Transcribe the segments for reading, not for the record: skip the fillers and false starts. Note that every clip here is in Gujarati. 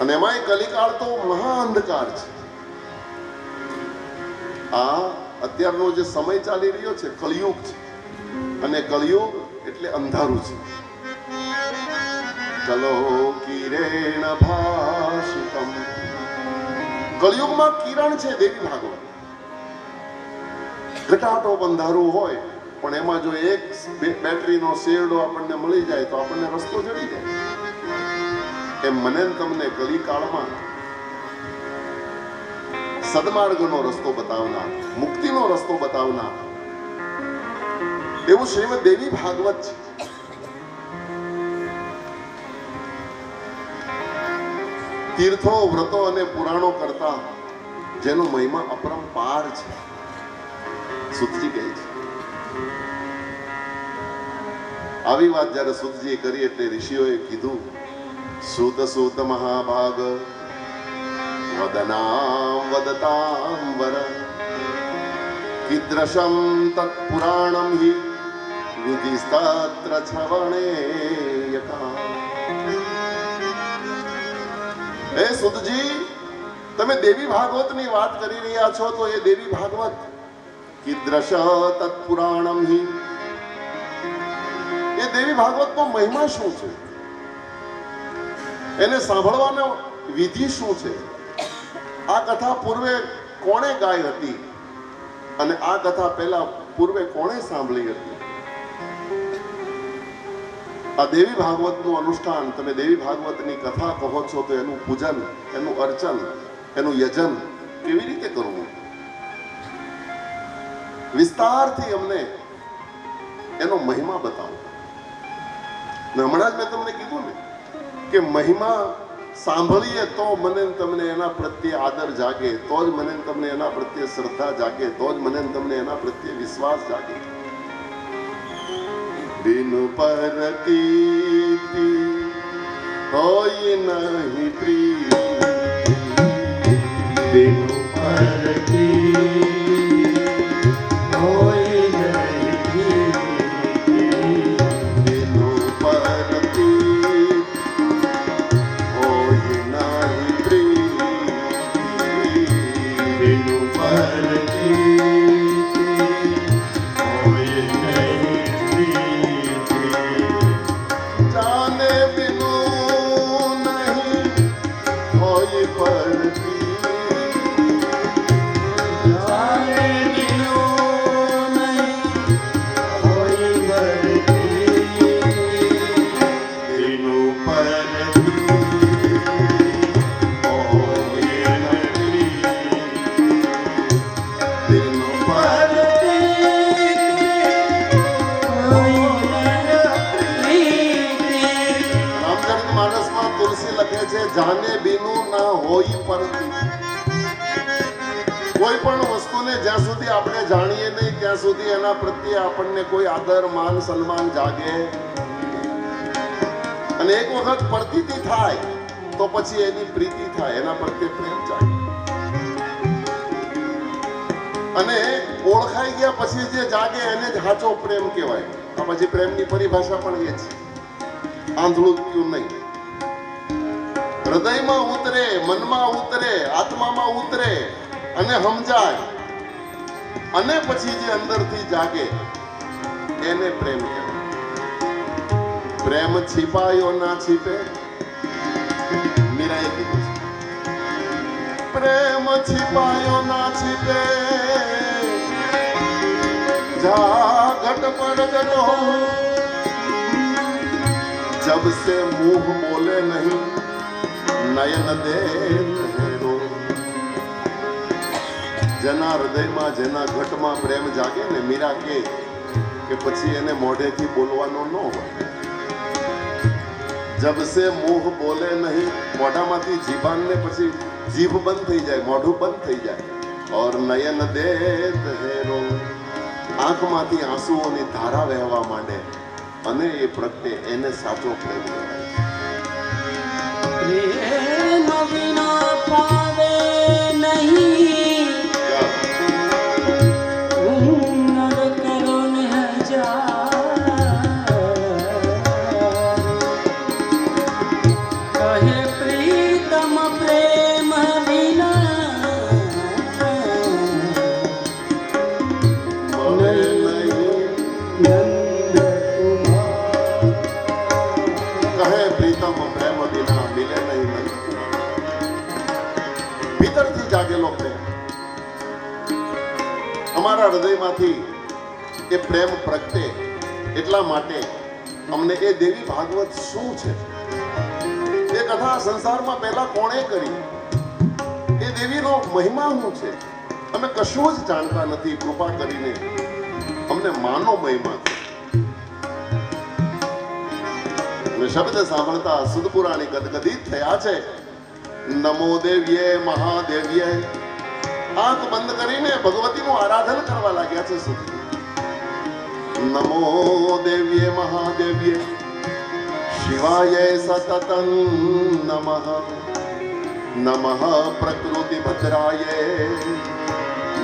અને એમાંય કલિકાળ તો મહા અંધકાર છે. આ અત્યારનો જે સમય ચાલી રહ્યો છે કળિયુગ છે, અને કળિયુગ એટલે અંધારું છે. કલો કિરેણ ભાષિતમ, કળિયુગમાં કિરણ છે દેવી ભાગવત. ઘટાટો અંધારું હોય પણ એમાં જો એક બેટરીનો શેરડો આપણને મળી જાય તો આપણને રસ્તો જડી જાય. એમ મને તમને કલિકાળમાં સદમાર્ગનો રસ્તો બતાવનાર, મુક્તિનો રસ્તો બતાવનાર એવું શ્રીમદ દેવી ભાગવત છે. તીર્થો, વ્રતો અને પુરાણો કરતા જેનો મહિમા અપરંપાર છે. સુતજી કહે છે. આવી વાત જયારે સુતજીએ કરી એટલે ઋષિઓએ કીધું, સૂત સૂત મહાભાગ વદનામ વદતામ વર કીદૃશમ તત્પુરાણમ હિ વિધિસ્તત્ર શ્રવણેયકા. હે સુતજી, તમે દેવી ભાગવતની વાત કરી રહ્યા છો તો એ દેવી ભાગવત કીદૃશ તત્પુરાણમ હિ, એ દેવી ભાગવતનો મહિમા શું છે, એને સાંભળવાનો વિધિ શું છે, આ કથા પૂર્વે કોણે ગાઈ હતી અને આ કથા પહેલા પૂર્વે કોણે સાંભળી હતી. આ દેવી ભાગવતનું અનુષ્ઠાન, તમે દેવી ભાગવતની કથા કહો છો તો એનું પૂજન, એનું અર્ચન, એનું યજન કેવી રીતે કરવું, વિસ્તારથી અમને એનો મહિમા બતાવો. હમણાં જ મેં તમને કીધું ને કે મહિમા સાંભળીએ તો મને તમને એના પ્રત્યે આદર જાગે, તો જ મને તમને એના પ્રત્યે શ્રદ્ધા જાગે, તો જ મને તમને એના પ્રત્યે વિશ્વાસ જાગે. બિનુ પરતીતિ હોય નહીં પ્રીતિ, બિનુ પરતીતિ હોય નહીં પ્રીતિ, બિનુ પરતીતિ હોય નહીં પ્રીતિ, બિનુ પરતીતિ હોય નહીં પ્રીતિ, જાને બિનુ નહીં હોય પરતીતિ, જાને બિનુ નહીં હોય પરતીતિ, બિનુ પરતીતિ હોય નહીં પ્રીતિ, બિનુ રામચરિતમાનસમાં તુલસી લખે છે, જાને બિનુ ના હોય પરતી. કોઈ પણ વસ્તુને જ્યાં સુધી આપણે જાણીએ નહીં ત્યાં સુધી એના પ્રત્યે આપણને કોઈ આદર, માન, સન્માન જાગે. અને એક વખત પ્રતીતિ થાય તો પછી એની પ્રીતિ થાય, એના પ્રત્યે પ્રેમ જાગે. અને ઓળખાઈ ગયા પછી જે જાગે એને જ સાચો પ્રેમ કહેવાય. આ પછી પ્રેમની પરિભાષા પણ એ છે, આંધળું થયું નહીં. હૃદયમાં ઉતરે, મનમાં ઉતરે, આત્મામાં ઉતરે અને સમજાય, અને પછી જે અંદરથી જાગે એને પ્રેમ કહેવાય. પ્રેમ छिपायो ना छिपे, મીરાએ કીધું છે. પ્રેમ छिपायो ना छिपे, જા ઘટ પર ઘટ હો, जब से मुंह बोले नहीं नयन दे रो. જેના હૃદયમાં, જેના ઘટમાં પ્રેમ જાગે ને, મીરા કે પછી એને મોઢેથી બોલવાનો ન હોય. જબ સે મુંહ બોલે નહીં, મોઢામાંથી જીભાનને પછી જીભ બંધ થઈ જાય, મોઢું બંધ થઈ જાય. ઓર નયન દેત હેરો, આંખમાંથી આંસુઓની ધારા વહેવા માંડે, અને એ પ્રત્યે એને સાચો પ્રેમ કહેવાય. પ્રેમ વિના પાવે નહીં, નર કરો ને હજાર, કહે પ્રીતમ કહે પ્રીતમ પ્રેમ વિના મિલે નહીં મન. ભીતરથી જાગેલો પ્રેમ, અમારા હૃદયમાંથી એ પ્રેમ પ્રગટે એટલા માટે અમને એ દેવી ભાગવત શું છે, એ કથા સંસારમાં પહેલા કોણે કરી, એ દેવીનો મહિમા શું છે, અમે કશું જ જાણતા નથી. કૃપા કરીને અમને માનો મહિમા છે. અને શબ્દ સાંભળતા સુદપુરાણી ગદગદિત થયા છે. નમો દેવ્યે મહાદેવ્યે આંખ બંધ કરીને ભગવતીનું આરાધન કરવા લાગ્યા છે સુદ. નમો દેવ્યે મહાદેવ્યે શિવાય સતતં નમઃ. નમઃ પ્રકૃતિ ભદ્રાય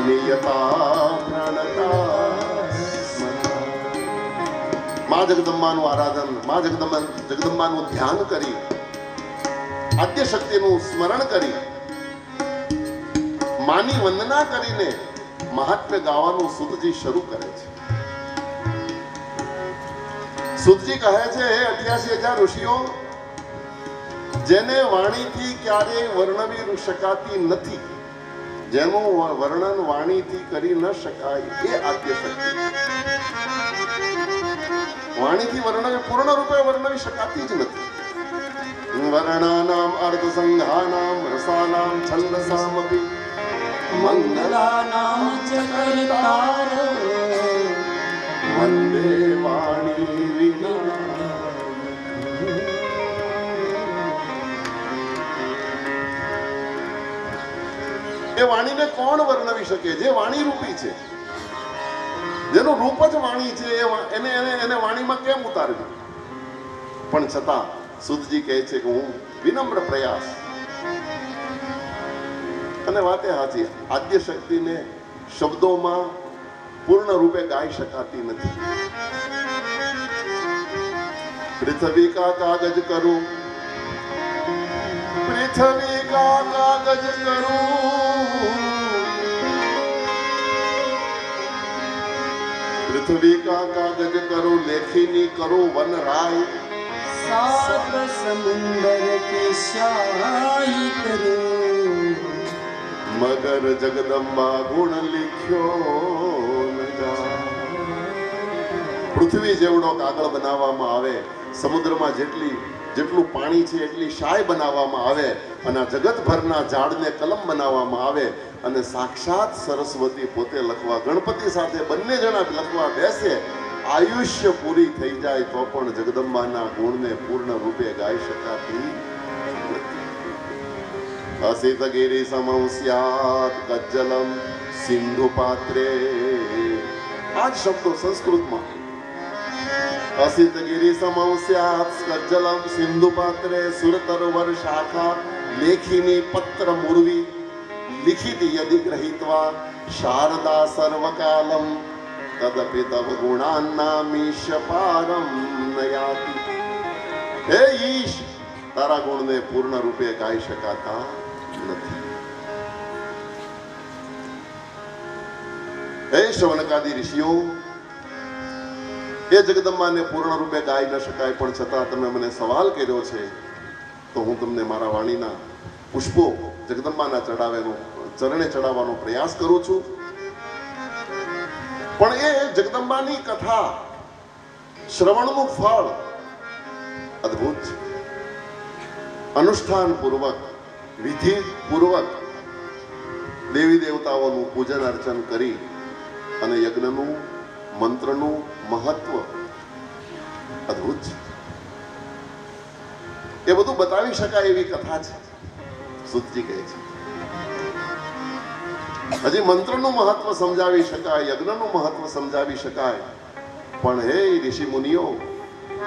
નિયતા પ્રાણતા. મા જગદંબાનું આરાધન, મા જગદંબાનું ધ્યાન કરી, આદ્ય શક્તિનું સ્મરણ કરી, માની વંદના કરીને મહાત્મ્ય ગાવાનું સુતજી શરૂ કરે છે. સુતજી કહે છે, હે 88,000 ઋષિઓ, જેને વાણીથી ક્યારેય વર્ણવી શકાતી નથી, જેનું વર્ણન વાણીથી કરી ન શકાય, એ આદ્ય શક્તિ. વાણીથી વર્ણવી, પૂર્ણ રૂપે વર્ણવી શકાતી જ નથી. વર્ણાનામ અર્ધ સંઘાનામ રસાનામ છંદસામપી મંગલાનામ ચ કર્તારો વંદે વાણી વિના. એ વાણીને કોણ વર્ણવી શકે, જે વાણી રૂપી છે, જેનું રૂપ જ વાણી છે, એને વાણીમાં કેમ ઉતારવી? પણ છતાં સુતજી કહે છે કે હું વિનમ્ર પ્રયાસ, અને વાતે સાચી, આદ્ય શક્તિને શબ્દોમાં પૂર્ણ રૂપે ગાઈ શકાતી નથી. પૃથ્વી કા કાગજ કરું, પૃથ્વી કા કાગજ કરું, પૃથ્વી કા કાગજ કરું, લેખીની કરું વન રાય. सात समुंदर के शाही करो, મગર જગદંબા ગુણ લીખ્યો ન જાય. પૃથ્વી જેવડો કાગળ બનાવવામાં આવે, સમુદ્રમાં જેટલું પાણી છે એટલી શાય બનાવવામાં આવે, અને આ જગતભરના ઝાડને કલમ બનાવવામાં આવે, અને સાક્ષાત સરસ્વતી પોતે લખવા, ગણપતિ સાથે બંને જણા લખવા બેસે, આયુષ્ય પૂરી થઈ જાય તો પણ જગદંબાના ગુણને પૂર્ણ રૂપે ગાઈ શકાતી નથી. અસિતગિરી સમં સ્યાત કજ્જલમ સિંધુ પાત્રે. આ જ શબ્દો સંસ્કૃતમાં અસિતગિરી સમં સ્યાત કજ્જલમ સિંધુ પાત્રે સુરતરવર શાખા લેખિની પત્ર મુરવી લિખિતી યદિ ગ્રહિત્વા શારદા સર્વકાલમ તદપિ તવ ગુણાનામીશ પારમ નયાતિ. હે ઈશ, તારા ગુણને પૂર્ણ રૂપે ગાઈ શકાતા નથી. હે શૌનકાદી ઋષિઓ, એ જગદંબાને પૂર્ણ રૂપે ગાઈ ન શકાય, પણ છતાં તમે મને સવાલ કર્યો છે, તો હું તમને મારા વાણીના પુષ્પો જગદંબાના ચરણે ચડાવવાનો પ્રયાસ કરું છું. પણ એ જગદંબાની કથા શ્રવણનું ફળ અદ્ભુત છે. અનુષ્ઠાન પૂર્વક, વિધિ પૂર્વક દેવી દેવતાઓનું પૂજન અર્ચન કરી અને યજ્ઞનું, મંત્રનું મહત્વ અદ્ભુત છે. એ બધું બતાવી શકાય એવી કથા છે, સુતજી કહે છે. હજી મંત્રનું મહત્વ સમજાવી શકાય, યજ્ઞનું મહત્વ સમજાવી શકાય, પણ હે ઋષિ મુનિઓ,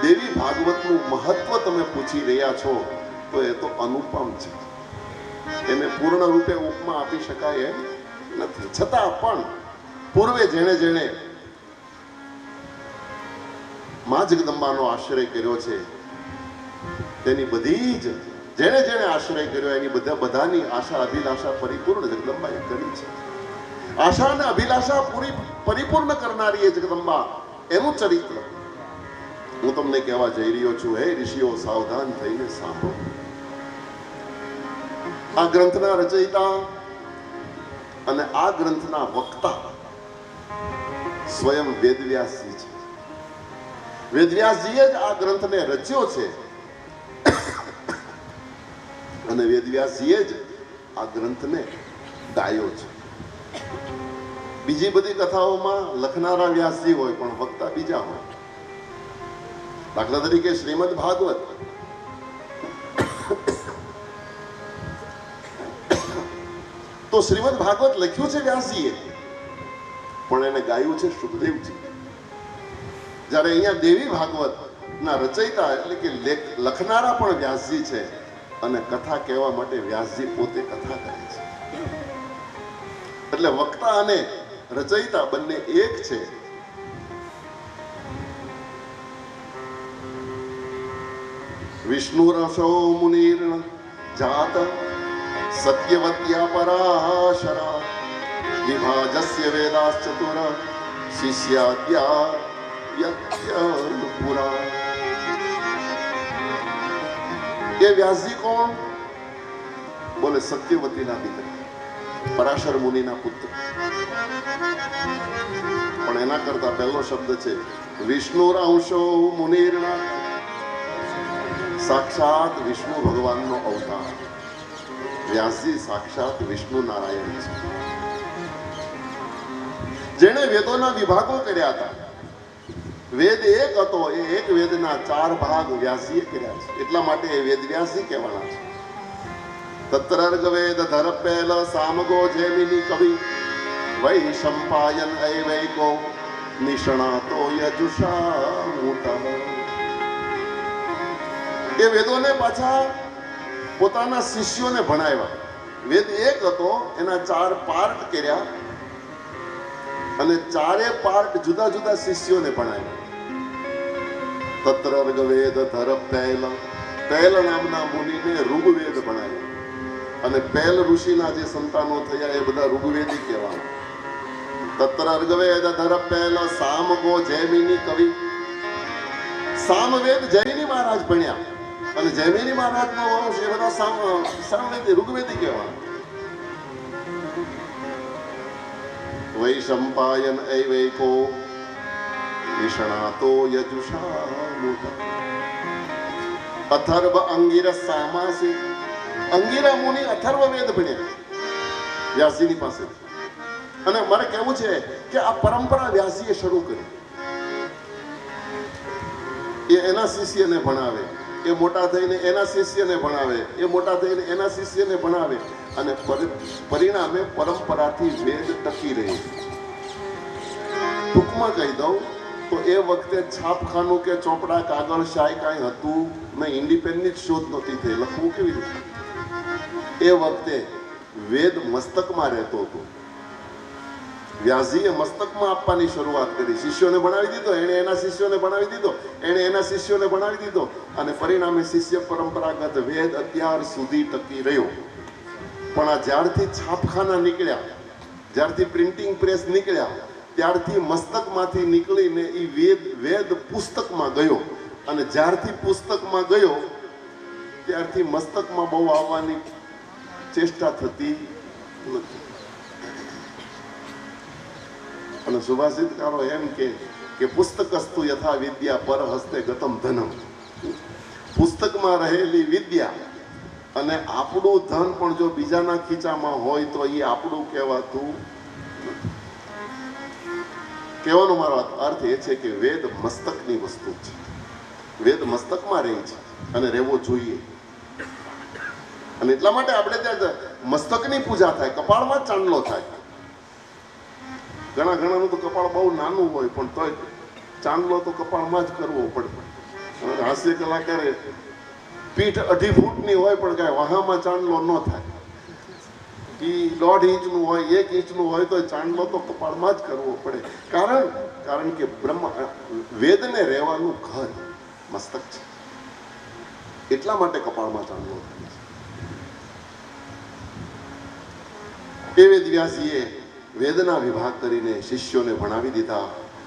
દેવી ભાગવતનું મહત્વ તમે પૂછી રહ્યા છો, તો એ તો અનુપમ છે. એને પૂર્ણ રૂપે ઉપમા આપી શકાય એમ નથી. છતાં પણ પૂર્વે જેણે મા જગદંબાનો આશ્રય કર્યો છે, તેની બધી જ જેણે આશ્રય કર્યો એની બધાની આશા અભિલાષા પરિપૂર્ણ જગદંબાએ કરી છે. આશા અને અભિલાષા પરિપૂર્ણ કરનારી એ જગદંબા, એનું ચરિત્ર હું તમને કહેવા જઈ રહ્યો છું, હે ઋષિઓ, સાવધાન થઈને સાંભળો. આ ગ્રંથના રચયિતા અને આ ગ્રંથના વક્તા સ્વયં વેદવ્યાસજી છે. વેદવ્યાસજીએ જ આ ગ્રંથને રચ્યો છે અને વેદવ્યાસજીએ જ આ ગ્રંથને ગાયો છે. બીજી બધી કથાઓમાં લખનારા વ્યાસજી હોય પણ વક્તા બીજા હોય. દાખલા તરીકે શ્રીમદ ભાગવત, તો શ્રીમદ ભાગવત લખ્યું છે વ્યાસજીએ, પણ એને ગાયું છે સુખદેવજી. જ્યારે અહીંયા દેવી ભાગવત ના રચયિતા એટલે કે લખનારા પણ વ્યાસજી છે અને કથા કહેવા માટે વ્યાસજી પોતે કથા કરે છે. એટલે વક્તા અને રચયિતા બંને એક છે. વિષ્ણુરસો મુનિર્ન જાત સત્યવત્યા પરાશરા વિભાજસ્ય વેદાશ્ચતુર શિષ્યાદ્યા પુરા. એ વ્યાસજી કોણ? બોલે સત્યવતીના દીકરા, પરાશર મુનિના પુત્ર. પણ એના કરતા પહેલો શબ્દ છે વિષ્ણુરાંશો મુનિર્ણા. સાક્ષાત વિષ્ણુ ભગવાનનો અવતાર. વ્યાસજી સાક્ષાત વિષ્ણુ નારાયણ છે, જેણે વેદોના વિભાગો કર્યા હતા. વેદ એક હતો, એ એક વેદના 4 ભાગ વ્યાસજીએ કર્યા છે. એટલા માટે એ વેદ વ્યાસજી કહેવાના છે. તત્રર્ગ વેદ ધરપેલ સામગો જેમિની કવિ વૈશંપાયન ઐવૈકો નિષ્ણાતો યજુષા મૂઢ. એ વેદોને પાછા પોતાના શિષ્યોને ભણાવ્યા. વેદ એક હતો, એના 4 પાર્ટ કર્યા અને 4 પાર્ટ જુદા જુદા શિષ્યોને ભણાવ્યા. તત્રર્ગ વેદ ધરપેલ, પેલ નામના મુનિને ઋગ્વેદ ભણાવ્યા અને પેલ ઋષિના જે સંતાનો થયા એ બધા ઋગ્વેદી કહેવાના. તત્રર્ગ વેદ ધરપેલ સામગો જૈમિની કવિ. સામવેદ જૈમિની મહારાજ ભણ્યા અને જૈમિની મહારાજનો વંશ એ બધા સામવેદી ઋગ્વેદી કહેવાના. વૈશંપાયન ઐવૈકો નિષ્ણાતો યજુષા મૂઢ. અથર્વ અંગિરસ સામાસિક. અંગિરા મુનિ અથર્વ વેદ ભણ્યા વ્યાસજીની પાસે. અને મારે કહેવું છે કે આ પરંપરા વ્યાસજીએ શરૂ કરી. એ એના શિષ્યને ભણાવે, એ મોટા થઈને એના શિષ્યને ભણાવે, એ મોટા થઈને એના શિષ્યને ભણાવે અને પરિણામે પરંપરાથી વેદ ટકી રહે. ટૂંકમાં કહી દઉં તો એ વખતે છાપખાનું કે ચોપડા, કાગળ, શાય કાંઈ હતું નહીં. ઇન્ડિપેન્ડન્ટ શોધ નહોતી થઈ. લખવું કેવી રીતે? એ વખતે વેદ મસ્તકમાં રહેતો હતો. વ્યાસજીએ મસ્તકમાં આપવાની શરૂઆત કરી. શિષ્યોને ભણાવી દીધો, એણે એના શિષ્યોને ભણાવી દીધો, એણે એના શિષ્યોને ભણાવી દીધો અને પરિણામે શિષ્ય પરંપરાગત વેદ અત્યાર સુધી ટકી રહ્યો. પણ આ જ્યારથી છાપખાના નીકળ્યા, જ્યારથી પ્રિન્ટિંગ પ્રેસ નીકળ્યા, ત્યારથી મસ્તકમાંથી નીકળીને એ વેદ પુસ્તકમાં ગયો અને જ્યારથી પુસ્તકમાં ગયો ત્યારથી મસ્તકમાં બહુ આવવાની ચેષ્ટા થતી નથી. અને સુભાષિતકારો એમ કે પુસ્તકસ્તુ યથા વિદ્યા પર હસ્તે ગતમ ધનમ. પુસ્તકમાં રહેલી વિદ્યા અને આપણું ધન પણ જો બીજાના ખીચામાં હોય તો એ આપણું કહેવાતું. કહેવાનો મારો અર્થ એ છે કે વેદ મસ્તકની વસ્તુ છે. વેદ મસ્તકમાં રહે છે અને રહેવો જોઈએ. અને એટલા માટે આપણે ત્યાં મસ્તકની પૂજા થાય, કપાળમાં જ ચાંદલો થાય. ઘણાનું તો કપાળ બહુ નાનું હોય પણ તોય ચાંદલો તો કપાળમાં જ કરવો પડે. હાસ્ય કલાકારે પીઠ 2.5 ફૂટની હોય પણ કાંઈ વહામાં ચાંદલો ન થાય. એ 1.5 ઇંચનું હોય, 1 ઇંચનું હોય તો ચાંદલો તો કપાળમાં જ કરવો પડે. કારણ કે વેદને રહેવાનું ઘર મસ્તક છે. એટલા માટે કપાળમાં ચાંદલો થાય છે. એ વેદ વ્યાસજીએ વેદના વિભાગ કરીને શિષ્યોને ભણાવી દીધા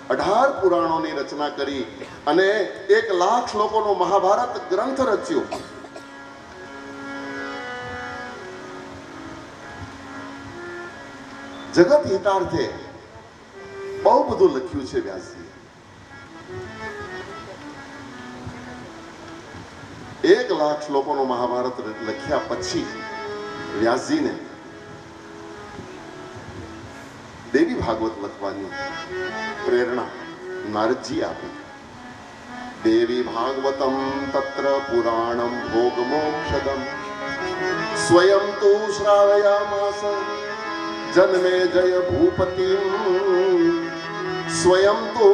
18 પુરાણોની રચના કરી અને 1,00,000 શ્લોકોનો મહાભારત ગ્રંથ રચ્યો. જગત હિતાર્થે બહુ બધું લખ્યું છે વ્યાસજી. 1,00,000 શ્લોકોનો મહાભારત લખ્યા પછી વ્યાસજીને દેવી ભાગવત લખવાની પ્રેરણા નારદજી આપી. દેવી ભાગવતમ તત્ર પુરાણમ ભોગ મોક્ષદમ સ્વયં તુ શ્રાવયામાસ જન્મે જય ભૂપતિ સ્વયં તુ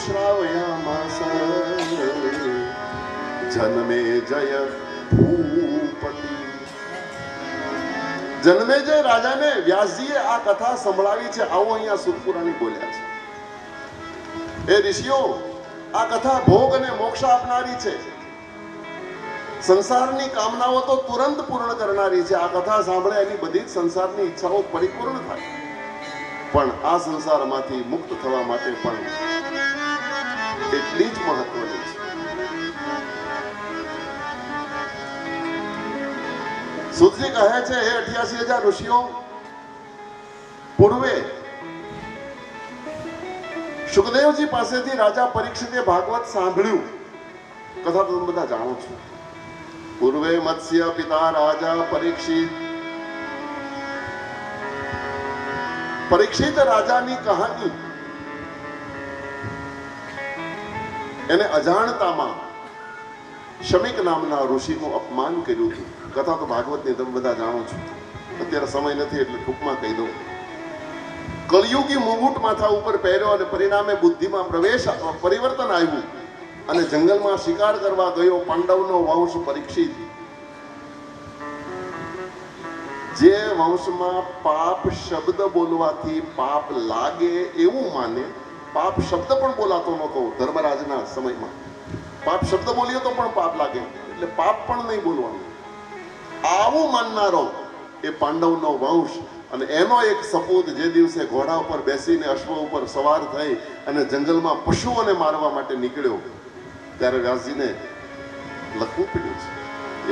શ્રાવયામાસ જન્મે જય ભૂપતિ. જન્મેજય રાજાને વ્યાસજીએ આ કથા સંભળાવી છે. આવો અહીંયા સુરપુરાણી બોલ્યા છે. એ ઋષિઓ, આ કથા ભોગ અને મોક્ષ આપનારી છે. સંસારની કામનાઓ તો તુરંત પૂર્ણ કરનારી છે. આ કથા સાંભળે એની બધી જ સંસારની ઈચ્છાઓ પરિપૂર્ણ થાય. પણ આ સંસારમાંથી મુક્ત થવા માટે પણ એટલી જ મહત્વની છે. સુતજી કહે છે, હે 88,000 ઋષિઓ, પૂર્વે સુખદેવજી પાસેથી રાજા પરીક્ષિતે ભાગવત સાંભળ્યું. કથા તમે બધા જાણો છો. પૂર્વે મત્સ્ય પિતા રાજા પરીક્ષિત રાજાની કહાની એને અજાણતામાં શમિક નામના ઋષિનું અપમાન કર્યું હતું. કથા તો ભાગવતની તમે બધા જાણો છો. અત્યારે સમય નથી એટલે ટૂંકમાં કહી દઉં. કલયુગી મુગુટ માથા ઉપર પહેર્યો અને પરિણામે બુદ્ધિમાં પરિવર્તન આવ્યું અને જંગલમાં શિકાર કરવા ગયો પાંડવનો વંશ પરીક્ષિત. જે વંશમાં પાપ શબ્દ બોલવાથી પાપ લાગે એવું માને. પાપ શબ્દ પણ બોલાતો નહોતો ધર્મરાજના સમયમાં. પાપ શબ્દ બોલ્યો તો પણ પાપ લાગે એટલે પાપ પણ નહીં બોલવાનું. આવું માનનારો એ પાંડવનો વંશ અને એનો એક સપૂત જે દિવસે ઘોડા ઉપર બેસીને અશ્વ ઉપર સવાર થઈ અને જંગલમાં પશુઓને મારવા માટે નીકળ્યો ત્યારે વ્યાસજીને લખવું પડ્યું છે.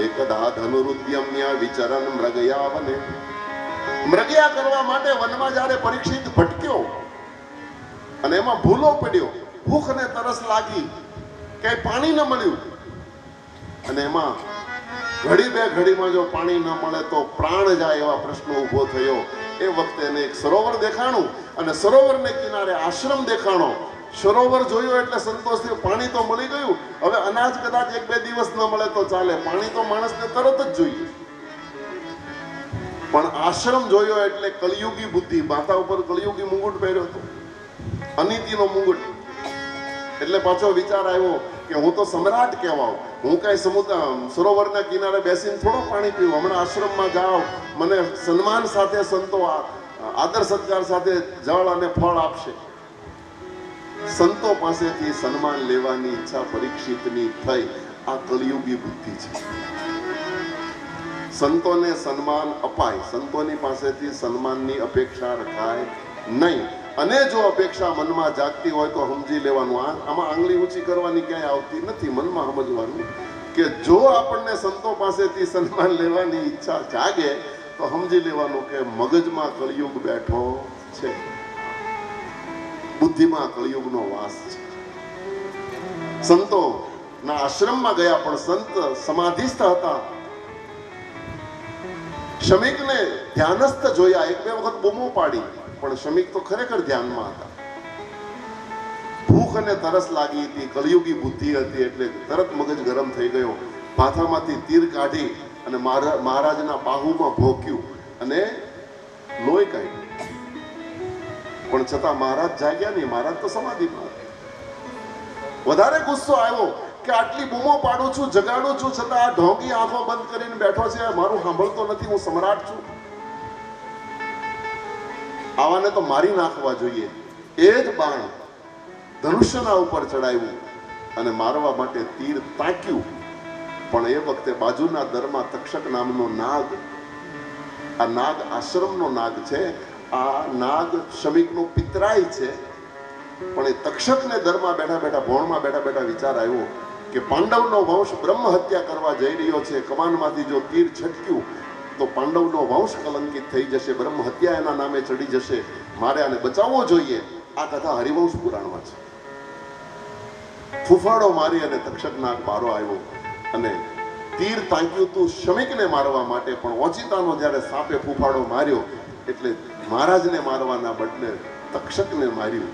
એકદા ધનુરુદ્યમ્ય વિચરણ મૃગયા વને. મૃગયા કરવા માટે વનમાં જ્યારે પરીક્ષિત ભટક્યો અને એમાં ભૂલો પડ્યો, ભૂખ અને તરસ લાગી, ક્યાંય પાણી ન મળ્યું અને એમાં ઘડી બે ઘડીમાં જો પાણી ન મળે તો પ્રાણ જાય એવા પ્રશ્નો ઉભો થયો. એ વખતે એને એક સરોવર દેખાણું અને સરોવરને કિનારે આશ્રમ દેખાણો. સરોવર જોયું એટલે સંતોષ થયો. પાણી તો મળી ગયું. હવે અનાજ કદાચ 1-2 દિવસ ન મળે તો ચાલે, પાણી તો માણસને તરત જ જોઈએ. પણ આશ્રમ જોયો એટલે કલયુગી બુદ્ધિ. માથા ઉપર કલયુગી મુંગુટ પહેર્યો હતો, અનિતિનો મુંગુટ. એટલે પાછો વિચાર આવ્યો કે હું તો સમ્રાટ કહેવાઉં, હું કઈ સરોવરના કિનારે બેસીને થોડો પાણી પીવું. હમણાં આશ્રમમાં જાઉં, મને સન્માન સાથે સંતો આદર સત્કાર સાથે જળ અને ફળ આપશે. સંતો પાસેથી સન્માન લેવાની ઈચ્છા પરીક્ષિતની થઈ. આ કલયુગી બુદ્ધિ છે. સંતોને સન્માન અપાય, સંતોની પાસેથી સન્માનની અપેક્ષા રખાય નહીં. અને જો અપેક્ષા મનમાં જાગતી હોય તો સમજી લેવાનું. આમાં આંગળી ઊંચી કરવાની ક્યાંય આવતી નથી. મનમાં સમજવાનું કે જો આપણને સંતો પાસેથી સન્માન લેવાની ઈચ્છા જાગે તો સમજી લેવાનું કે મગજમાં કળિયુગ બેઠો છે, બુદ્ધિમાં કળિયુગનો વાસ છે. સંતોના આશ્રમમાં ગયા પણ સંત સમાધિસ્થ હતા. શમિકને ધ્યાનસ્થ જોયા, 1-2 વખત બૂમો પાડી પણ શમિક તો ખરેખર ધ્યાનમાં હતા. ભૂખ અને તરસ લાગી હતી, કલયુગી બુદ્ધિ હતી એટલે તરત મગજ ગરમ થઈ ગયો. માથામાંથી તીર કાઢી અને મહારાજના બાહુમાં ભોંક્યું અને લોહી કાઢ્યું. પણ છતાં મહારાજ જાગ્યા નહીં. મહારાજ તો સમાધિમાં હતા. વધારે ગુસ્સો આવ્યો કે આટલી બૂમો પાડું છું, જગાડું છું, છતાં આ ઢોંગી આંખો બંધ કરીને બેઠો છે, મારું સાંભળતો નથી, હું સમ્રાટ છું. આવાને તો મારી નાખવા જોઈએ. એ જ બાણ ધનુષ્યના ઉપર ચડાવ્યું અને મારવા માટે તીર તાક્યું. પણ એ વખતે બાજુના દરમાં તક્ષક નામનો નાગ, આ નાગ આશ્રમનો નાગ છે, આ નાગ શમિકનો પિતરાય છે, પણ એ તક્ષકને દરમાં બેઠા બેઠા ભોણમાં બેઠા બેઠા વિચાર આવ્યો કે પાંડવનો વંશ બ્રહ્મ હત્યા કરવા જઈ રહ્યો છે. કમાનમાંથી જો તીર છટક્યું તો પાંડવનો વંશ કલંકિત થઈ જશે, બ્રહ્મ હત્યા એના નામે ચડી જશે. મારે આને બચાવવો જોઈએ. આ કથા હરિવંશ પુરાણમાં છે. ફૂફાડો મારી અને તક્ષક નાગ બારો આવ્યો અને તીર તાંક્યું તું શમિકને મારવા માટે, પણ ઓચિતાનો જ્યારે સાપે ફૂફાડો માર્યો એટલે મહારાજને મારવાના બદલે તક્ષકને માર્યું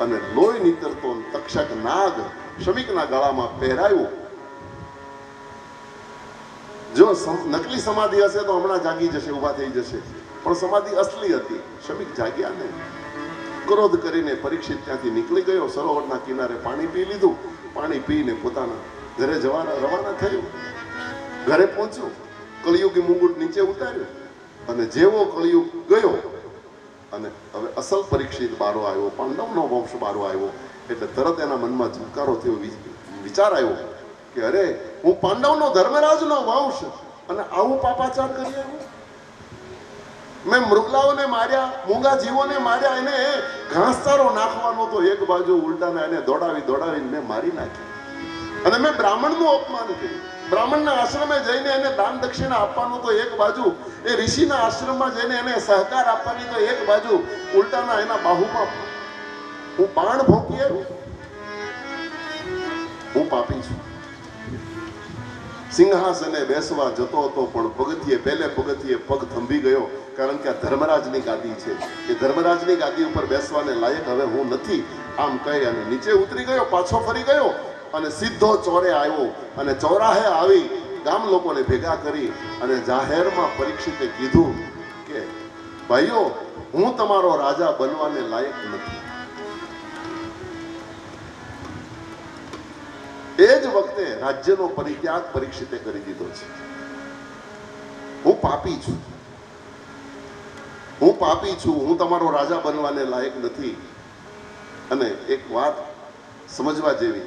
અને લોહી નીતરતો તક્ષક નાગ શમિકના ગળામાં પહેરાયો. જો નકલી સમાધિ હશે તો હમણાં જાગી જશે, ઊભા થઈ જશે, પણ સમાધિ અસલી હતી. શમિક જાગ્યા નહીં. ક્રોધ કરીને પરીક્ષિત ત્યાંથી નીકળી ગયો. સરોવરના કિનારે પાણી પી લીધું. પાણી પીને પોતાના ઘરે જવાના રવાના થયું. ઘરે પહોંચ્યું, કળિયુગી મુંગુટ નીચે ઉતાર્યું અને જેવો કળિયુગ ગયો અને હવે અસલ પરીક્ષિત બારો આવ્યો, પાંડવનો વંશ બારો આવ્યો એટલે તરત એના મનમાં ઝુકારો થયો, વિચાર આવ્યો કે અરે હું પાંડવનો ધર્મરાજનો વંશ અને આવું પાપાચાર કરી આવ્યો. મેં મૃગલાઓને માર્યા, મૂંગા જીવોને માર્યા, એને ઘાસચારો નાખવાનો તો એક બાજુ ઉલટાના એને દોડાવીને મેં મારી નાખી. અને મેં બ્રાહ્મણનું અપમાન કર્યું. બ્રાહ્મણના આશ્રમે જઈને એને દાન દક્ષિણા આપવાનું તો એક બાજુ, એ ઋષિના આશ્રમમાં જઈને એને સહકાર આપવાની તો એક બાજુ, ઉલટાના એના બાહુમાં હું બાણ ભોંકી આવ્યો. હું પાપી છું. સિંહાસને બેસવા જતો હતો પણ પહેલે પગથિયે પગ થંભી ગયો, કારણ કે આ ધર્મરાજની ગાદી છે. એ ધર્મરાજની ગાદી ઉપર બેસવાને લાયક હવે હું નથી. આમ કહી અને નીચે ઉતરી ગયો, પાછો ફરી ગયો અને સીધો ચોરે આવ્યો અને ચોરાહે આવી ગામ લોકોને ભેગા કરી અને જાહેરમાં પરીક્ષિતે કીધું કે ભાઈઓ, હું તમારો રાજા બનવાને લાયક નથી. એ જ વખતે રાજ્યનો પરિત્યાગ પરીક્ષિતે કરી દીધો છે. હું પાપી છું, હું તમારો રાજા બનવાને લાયક નથી. અને એક વાત સમજવા જેવી,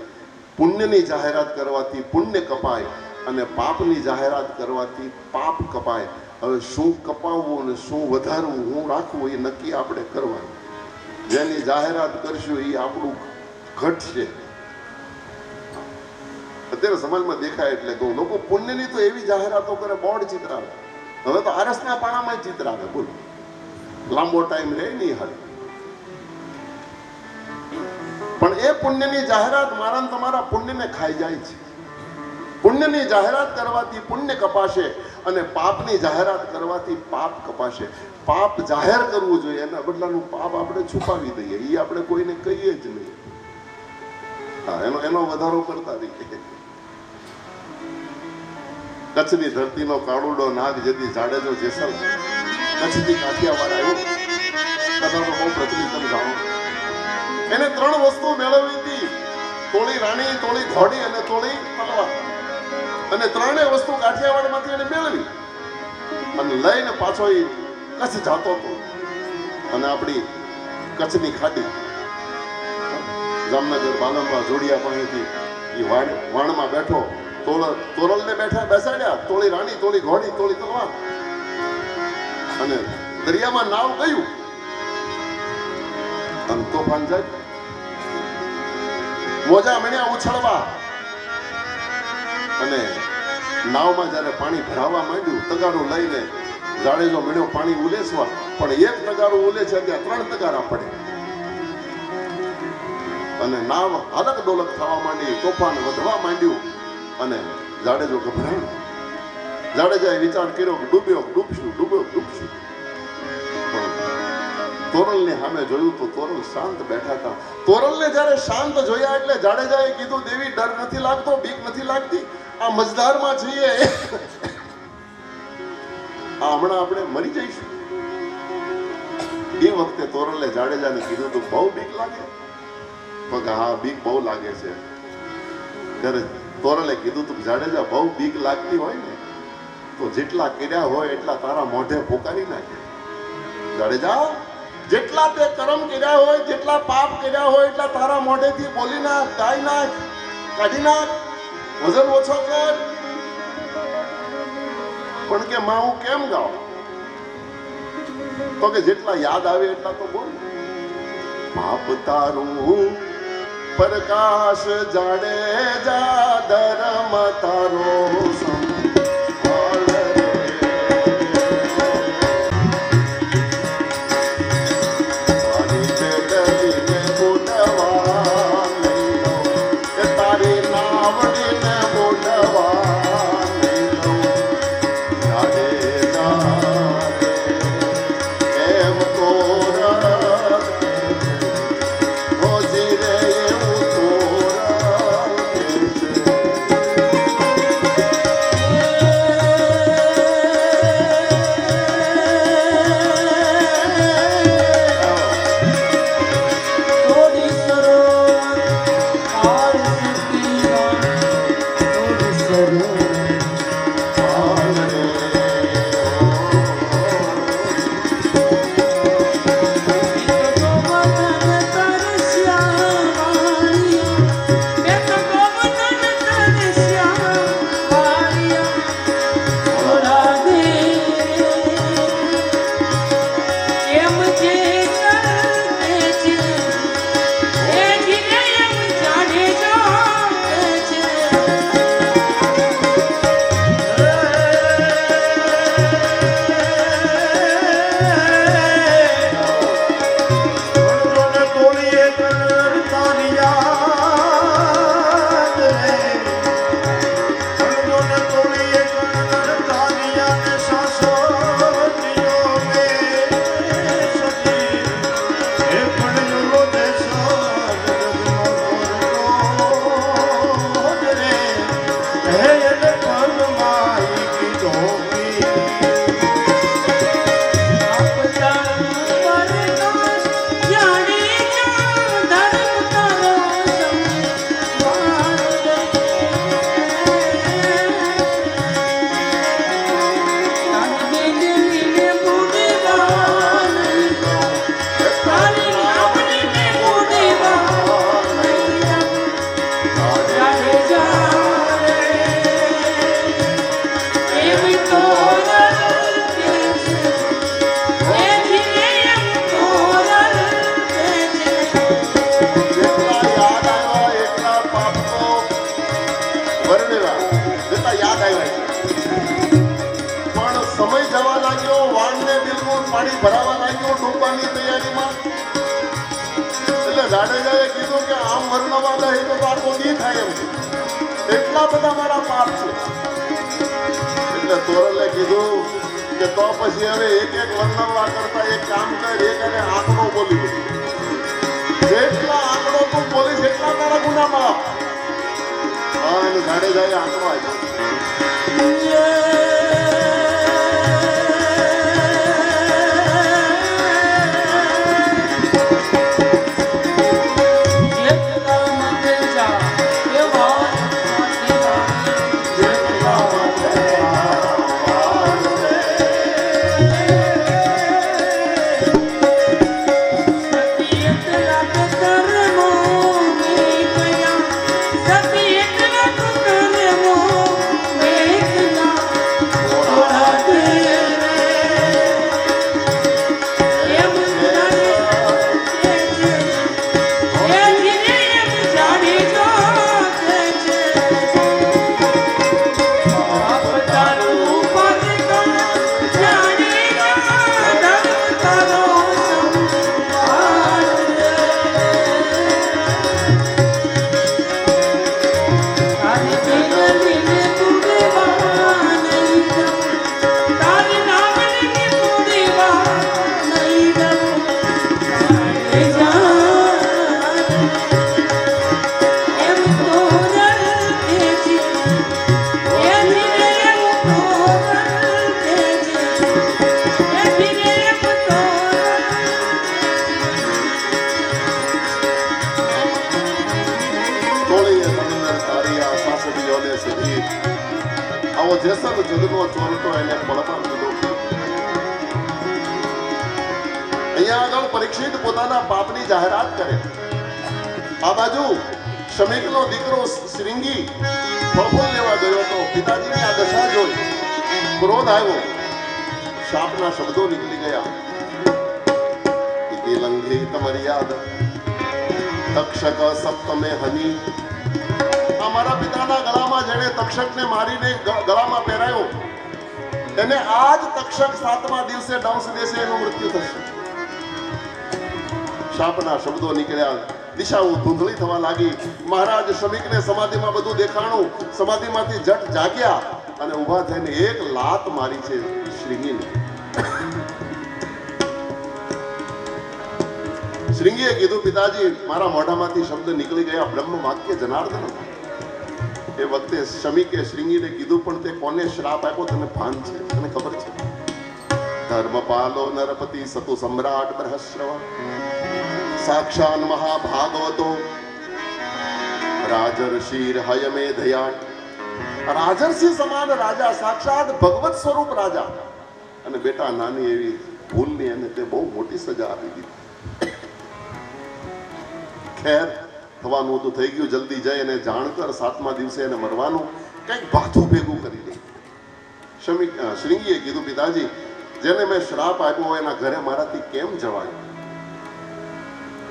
પુણ્યની જાહેરાત કરવાથી પુણ્ય કપાય અને પાપની જાહેરાત કરવાથી પાપ કપાય. હવે શું કપાવવું અને શું વધારવું, હું રાખવું, એ નક્કી આપણે કરવાનું. જેની જાહેરાત કરશું એ આપણું ઘટશે. અત્યારે સમાજમાં દેખાય એટલે કહું, લોકો પુણ્યની તો એવી જાહેરાતો કરે, બોર્ડ ચિતરાવે. હવે તો આરસના પાણામાં ચિતરાવે. બોલો, લાંબો ટાઈમ રહે નહીં હાલ. પણ એ પુણ્યની જાહેરાત મારા ને તમારા પુણ્યને ખાઈ જાય છે. પુણ્યની જાહેરાત કરવાથી પુણ્ય કપાશે અને પાપની જાહેરાત કરવાથી પાપ કપાશે. પાપ જાહેર કરવું જોઈએ, એના બદલાનું પાપ આપણે છુપાવી દઈએ. એ આપણે કોઈને કહીએ જ નહીં. હા, એનો વધારો કરતા રહીએ. કચ્છની ધરતીનો કાળુડો નાગ જેથી જાડેજો જેસલ કચ્છથી કાઠિયાવાડ આવ્યો. કથાનો બહુ પ્રચલિત તમે જાણો. એને 3 વસ્તુ મેળવવી હતી: તોળી રાણી, તોળી ઘોડી અને તોળી તલવાર. અને 3 વસ્તુ કાઠિયાવાડમાંથી એને મેળવી અને લઈને પાછો એ કચ્છ જાતો હતો. અને આપણી કચ્છની ખાડી જામનગર બાલંબા જોડિયા પાસેથી એ વાણમાં બેઠો. તોરલને બેસાડ્યા, તોળી રાણી, તોળી ઘોડી, તોળી તલવાર. અને દરિયામાં નાવ ગયું અને તોફાન જાય. મોજા મણ્યા ઉછળવા અને નાવમાં જયારે પાણી ભરાવા માંડ્યું, તગારું લઈને જાડેજો મણ્યો પાણી ઉલેસવા, પણ એક તગારું ઉલેસે ત્યાં 3 તગારા પડે અને નાવ હાલક ડોલક થવા માંડી, તોફાન વધવા માંડ્યું અને જાડેજો ગભરાયો. જાડેજાએ વિચાર કર્યો કે ડૂબશું. તોરલને સામે જોયું તો તોરલ શાંત બેઠા હતા. તોરલને જ્યારે શાંત જોયા એટલે જાડેજાએ કીધું, દેવી ડર નથી લાગતો, બીક નથી લાગતી? આ મજદારમાં છીએ, આ હમણાં આપણે મરી જઈશું. એ વખતે તોરલે જાડેજાને કીધું તું બહુ બીક લાગે? તો કે હા, બીક બહુ લાગે છે. ત્યારે તોરલે કીધું તું, જાડેજા બહુ બીક લાગતી હોય ને તો જેટલા કર્યા હોય એટલા તારા મોઢે પોકારી નાખે. જાડેજા, જેટલા તે કર્મ કર્યા હોય, જેટલા પાપ કર્યા હોય એટલા તારા મોઢેથી બોલી નાખ, ગાઈ નાખ, કાઢી નાખ, વજન ઓછો કર. પણ કે માં હું કેમ ગાઉં? તો કે જેટલા યાદ આવે એટલા તો બોલ. બાપ તારું પ્રકાશ જાડેજા ધર્મ તારો સંભાળ રે. તારી પેડલીને બોલવા નહીં દઉં, કે તારી નાવડીને બોલવા નહીં દઉં. જાડેજા રે, એમ તો રોજી રે એવું તો થોડી સરોવર પાર સુધીમાં, થોડી સરોવર હાલ રે. સમય જવા લાગ્યો, વાણને બિલકુલ પાણી ભરાવા લાગ્યો ડૂબવાની તૈયારીમાં. એટલે જાડેજાએ કીધું કે આમ વર્ણવા દે તો આખો દી થાય એમ છે. એટલા બધા મારા પાપ છે. એટલે તોરલે કીધું કે તો પછી હવે એક એક વર્ણવવા કરતા એક કામ કર, એક અને આંકડો બોલી દે. જેટલા આંકડો તું બોલીશ એટલા તારા ગુના માફ. અને જાડેજાએ આંકડો આપ્યો. આવો જેસર જગનો ચોરટો એને બળમાં દીધો. અહીંયા આગળ પરીક્ષિત પોતાના પાપની જાહેરાત કરે. આ બાજુ શમીકનો દીકરો શ્રીંગી ફળફળ લેવા ગયો હતો. પિતાજીની આ દશા જોઈ ક્રોધ આવ્યો. શાપના શબ્દો નીકળી ગયા. અતિલંઘિત મર્યાદા તક્ષક સપ્તમે હની. અમારા પિતાના ગળામાં જેણે તક્ષકને મારીને ગળામાં પહેરાયો એને આજ તક્ષક 7મા દિવસે ડંસ દેશે, એનું મૃત્યુ થશે. શાપના શબ્દો નીકળ્યા, દિશાઓ ધૂંધળી થવા લાગી. મહારાજ શ્રમિકને સમાધિમાં બધું દેખાણું. સમાધિમાંથી જટ જાગ્યા અને ઊભા થઈને એક લાત મારી છે શ્રીંગીને. શ્રીંગીએ કીધું, પિતાજી મારા મોઢામાંથી શબ્દ નીકળી ગયા, બ્રહ્મ વાક્ય જનાર્દન. એ વખતે શમીકે શ્રીંગીને કીધું, પણ તે કોને શ્રાપ આપ્યો તને ભાન છે? તને ખબર છે? ધર્મપાલો નરપતિ સતુ સમ્રાટ બૃહસ્રવ સાક્ષાન મહાભાગવતો રાજર્ષિર હયમે ધયાન. રાજર્ષિ સમાન રાજા, સાક્ષાત ભગવત સ્વરૂપ રાજા. અને બેટા નાની એવી ભૂલની એને તે બહુ મોટી સજા આપી દીધી. ખેર, થવાનું હતું થઈ ગયું. જલ્દી જઈ અને જાણ કર, 7મા દિવસે એને મરવાનું. કંઈક ભાથું ભેગું કરી દે. શ્રીંગીએ કીધું, પિતાજી જેને મેં શ્રાપ આપ્યો હોય એના ઘરે મારાથી કેમ જવાય?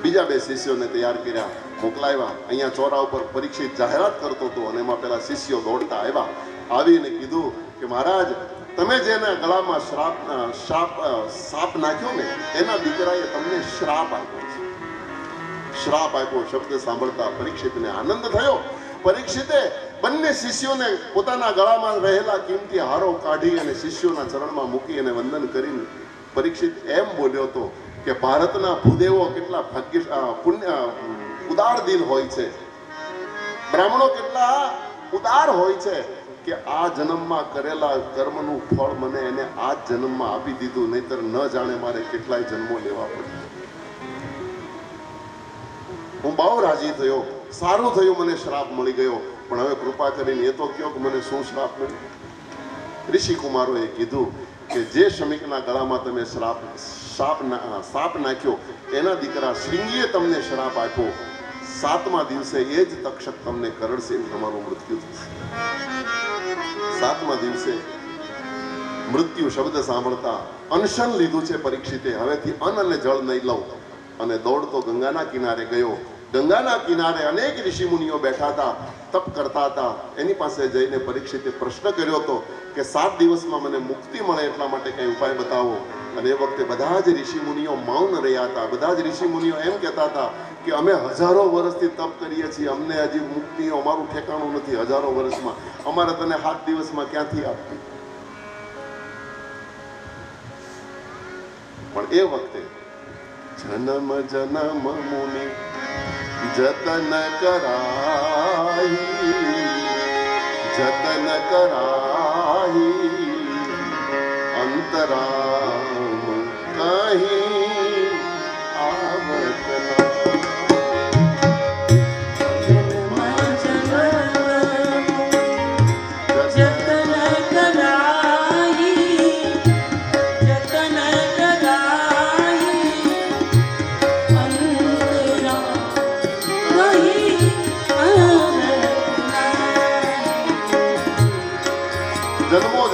બીજા 2 શિષ્યોને તૈયાર કર્યા, મોકલાવ્યા. અહીંયા ચોરા ઉપર પરીક્ષિત જાહેરાત કરતો હતો અને એમાં પેલા શિષ્યો દોડતા આવ્યા. આવીને કીધું કે મહારાજ, તમે જેના ગળામાં સાપ નાખ્યો ને એના દીકરાએ તમને શ્રાપ આપ્યો છે. શ્રાપ આપ્યો શબ્દ સાંભળતા પરીક્ષિતને આનંદ થયો. પરીક્ષિતે બંને શિષ્યોને પોતાના ગળામાં રહેલા કિંમતી હારો કાઢી અને શિષ્યોના ચરણમાં મૂકી અને વંદન કરીને પરીક્ષિત એમ બોલ્યો હતો કે ભારતના ભૂદેવો કેટલા પુણ્ય ઉદાર દિલ હોય છે, બ્રાહ્મણો કેટલા ઉદાર હોય છે કે આ જન્મમાં કરેલા કર્મનું ફળ મને એને આ જન્મમાં આપી દીધું, નહીતર ન જાણે મારે કેટલાય જન્મો લેવા પડે. હું બહુ રાજી થયો, સારું થયું મને શ્રાપ મળી ગયો, પણ હવે કૃપા કરીને એ તો કહો કે મને શું શ્રાપ મળ્યો? ઋષિ કુમારોએ કીધું કે જે શ્રમિકના ગળામાં તમે સાપ નાખ્યો એના દીકરા શ્રીંગીએ તમને શ્રાપ આપ્યો. 7મા દિવસે એ જ તક્ષક તમને કરડશે, તમારું મૃત્યુ થશે. 7મા દિવસે મૃત્યુ શબ્દ સાંભળતા અનશન લીધું છે પરીક્ષિતે. હવેથી અન્ન અને જળ નહીં લઉં. અને દોડતો ગંગાના કિનારે ગયો. ગંગાના કિનારે અનેક ઋષિ મુનિઓ બેઠા હતા, તપ કરતા હતા. એની પાસે જઈને પરીક્ષિતે પ્રશ્ન કર્યો હતો કે 7 દિવસમાં મને મુક્તિ મળે એટલા માટે કઈ ઉપાય બતાવો. અને એ વખતે બધા જ ઋષિ મુનિઓ મૌન રહ્યા હતા. બધા જ ઋષિ મુનિઓ એમ કહેતા હતા કે અમે હજારો વર્ષથી તપ કરીએ છીએ, અમને હજી મુક્તિ અમારું ઠેકાણું નથી. હજારો વર્ષમાં અમારે તને 7 દિવસમાં ક્યાંથી આપવી? પણ એ વખતે જન્મ જન્મ મુનિ જતન કરાહી અંતરામ કહી આવત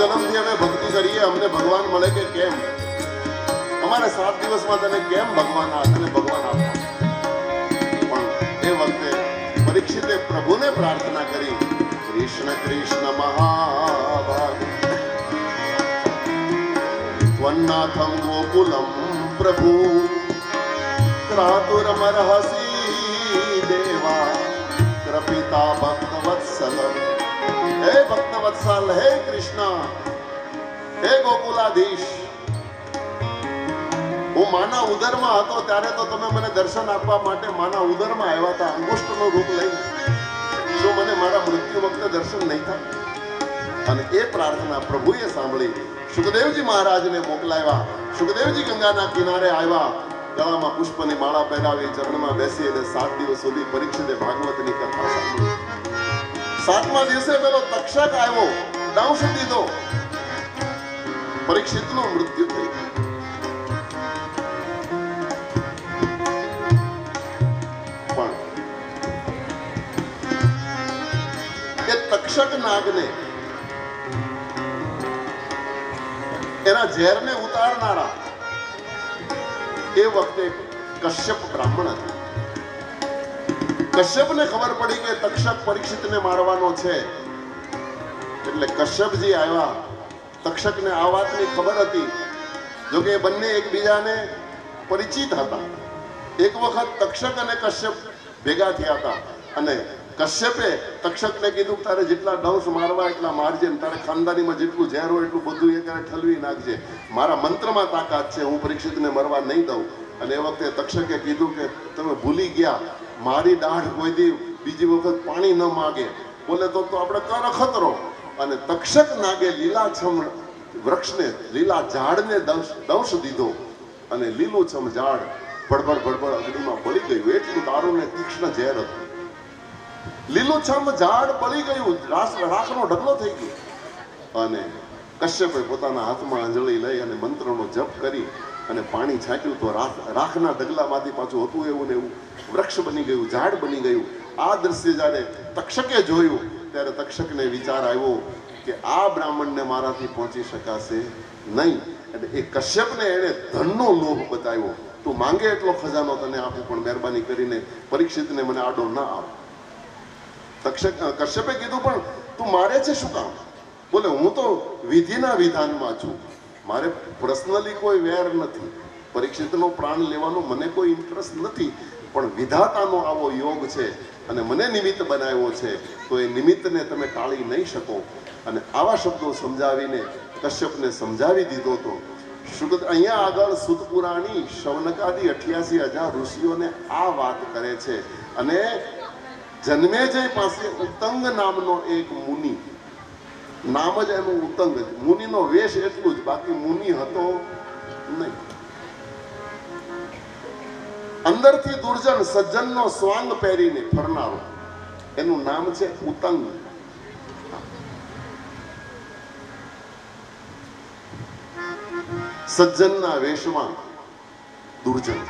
જન્મથી અમે ભક્તિ કરીએ, અમને ભગવાન મળે કે કેમ? અમારે 7 દિવસમાં તને કેમ ભગવાન આપવા? પણ એ વખતે પરીક્ષિતે પ્રભુને પ્રાર્થના કરી, કૃષ્ણ કૃષ્ણ મહાભાગ ત્વન્નાથમ ગોકુલમ પ્રભુ ત્રાતુરમર્હસી દેવા કૃપિતા ભક્તવત્સલ. હે ભક્તવત્સલ, હે કૃષ્ણ, હે ગોકુલાધીશ, હું માના ઉદરમાં હતો ત્યારે તો તમે મને દર્શન આપવા માટે માના ઉદરમાં આવ્યા હતા, અંગુષ્ઠનું રૂપ લઈને. શું મને મારા મૃત્યુ વખતે દર્શન નહીં થાય? અને એ પ્રાર્થના પ્રભુએ સાંભળી સુખદેવજી મહારાજને મોકલાવ્યા. સુખદેવજી ગંગાના કિનારે આવ્યા, ગળામાં પુષ્પની માળા પહેરાવી, ચરણમાં બેસી અને 7 દિવસ સુધી પરીક્ષિતે ભાગવતની કથા સાંભળી. 7મા દિવસે પેલો તક્ષક આવ્યો, દંશ દીધો, પરીક્ષિતનું મૃત્યુ થઈ ગયું. પણ એ તક્ષક નાગને એના ઝેરને ઉતારનારા એ વખતે કશ્યપ બ્રાહ્મણ હતા. કશ્યપને ખબર પડી કે તક્ષક પરીક્ષિતને મારવાનો છે, એટલે કશ્યપજી આવ્યા. તક્ષકને આ વાતની ખબર હતી, જો કે એ બંને એકબીજાને પરિચિત હતા. એક વખત તક્ષક અને કશ્યપ ભેગા થયા હતા અને કશ્યપે તક્ષકને કીધું કે તારે જેટલા દંશ મારવા એટલા મારજે, ને તારે ખાનદાનીમાં જેટલું ઝેર હોય એટલું બધું એ કરે ઠલવી નાખજે. મારા મંત્રમાં તાકાત છે, હું પરીક્ષિતને મરવા નહીં દઉં. અને એ વખતે તક્ષકે કીધું કે તમે ભૂલી ગયા, મારી દાઢ કોઈ દી બીજી વખત પાણી ન માગે. બોલે તો આપણે કર અખતરો. અને તક્ષક નાગે લીલાછમ વૃક્ષને, લીલા ઝાડને દંશ દીધો અને લીલુંછમ ઝાડ ભડભડ ભડભડ અગ્નિમાં બળી ગયું. એટલું દારૂ ને તીક્ષ્ણ ઝેર હતું. લીલુંછમ ઝાડ બળી ગયું, રાખનો ઢગલો થઈ ગયો. અને કશ્યપે પોતાના હાથમાં અંજળી લઈ અને મંત્રનો જપ કરી અને પાણી છાંટ્યું તો રાખના ઢગલામાંથી પાછું હતું એવું ને એવું વૃક્ષ બની ગયું, ઝાડ બની ગયું. આ દ્રશ્ય જ્યારે તક્ષકે જોયું ત્યારે તક્ષકને વિચાર આવ્યો કે આ બ્રાહ્મણને મારાથી પહોંચી શકાશે નહીં. એટલે એ કશ્યપને એણે ધનનો લોભ બતાવ્યો. તું માંગે એટલો ખજાનો તને આપું, પણ મહેરબાની કરીને પરીક્ષિતને મને આડો ના આપ. કશ્યપે કીધું પણ તું મારે છે શું કામ? બોલે હું તો વિધિના વિધાનમાં છું, મારે પર્સનલી કોઈ વેર નથી, પરીક્ષિતનો પ્રાણ લેવાનો મને કોઈ ઇન્ટરેસ્ટ નથી, પણ વિધાતાનો આવો યોગ છે અને મને નિમિત્ત બનાવ્યો છે, તો એ નિમિત્તને તમે ટાળી નહીં શકો. અને આવા શબ્દો સમજાવીને કશ્યપને સમજાવી દીધો તો અહીંયા આગળ સુત પુરાણી શૌનકાદી 88,000 ઋષિઓને આ વાત કરે છે. અને જન્મેજય પાસે ઉત્તંગ નામનો એક મુનિ, નામ જ એનું ઉત્તંગ, મુનિનો વેશ એટલું જ, બાકી મુનિ હતો નહીં. અંદરથી દુર્જન સજ્જનનો સ્વાંગ પહેરીને ફરનારો, એનું નામ છે ઉત્તંગ. સજ્જનના વેશમાં દુર્જન.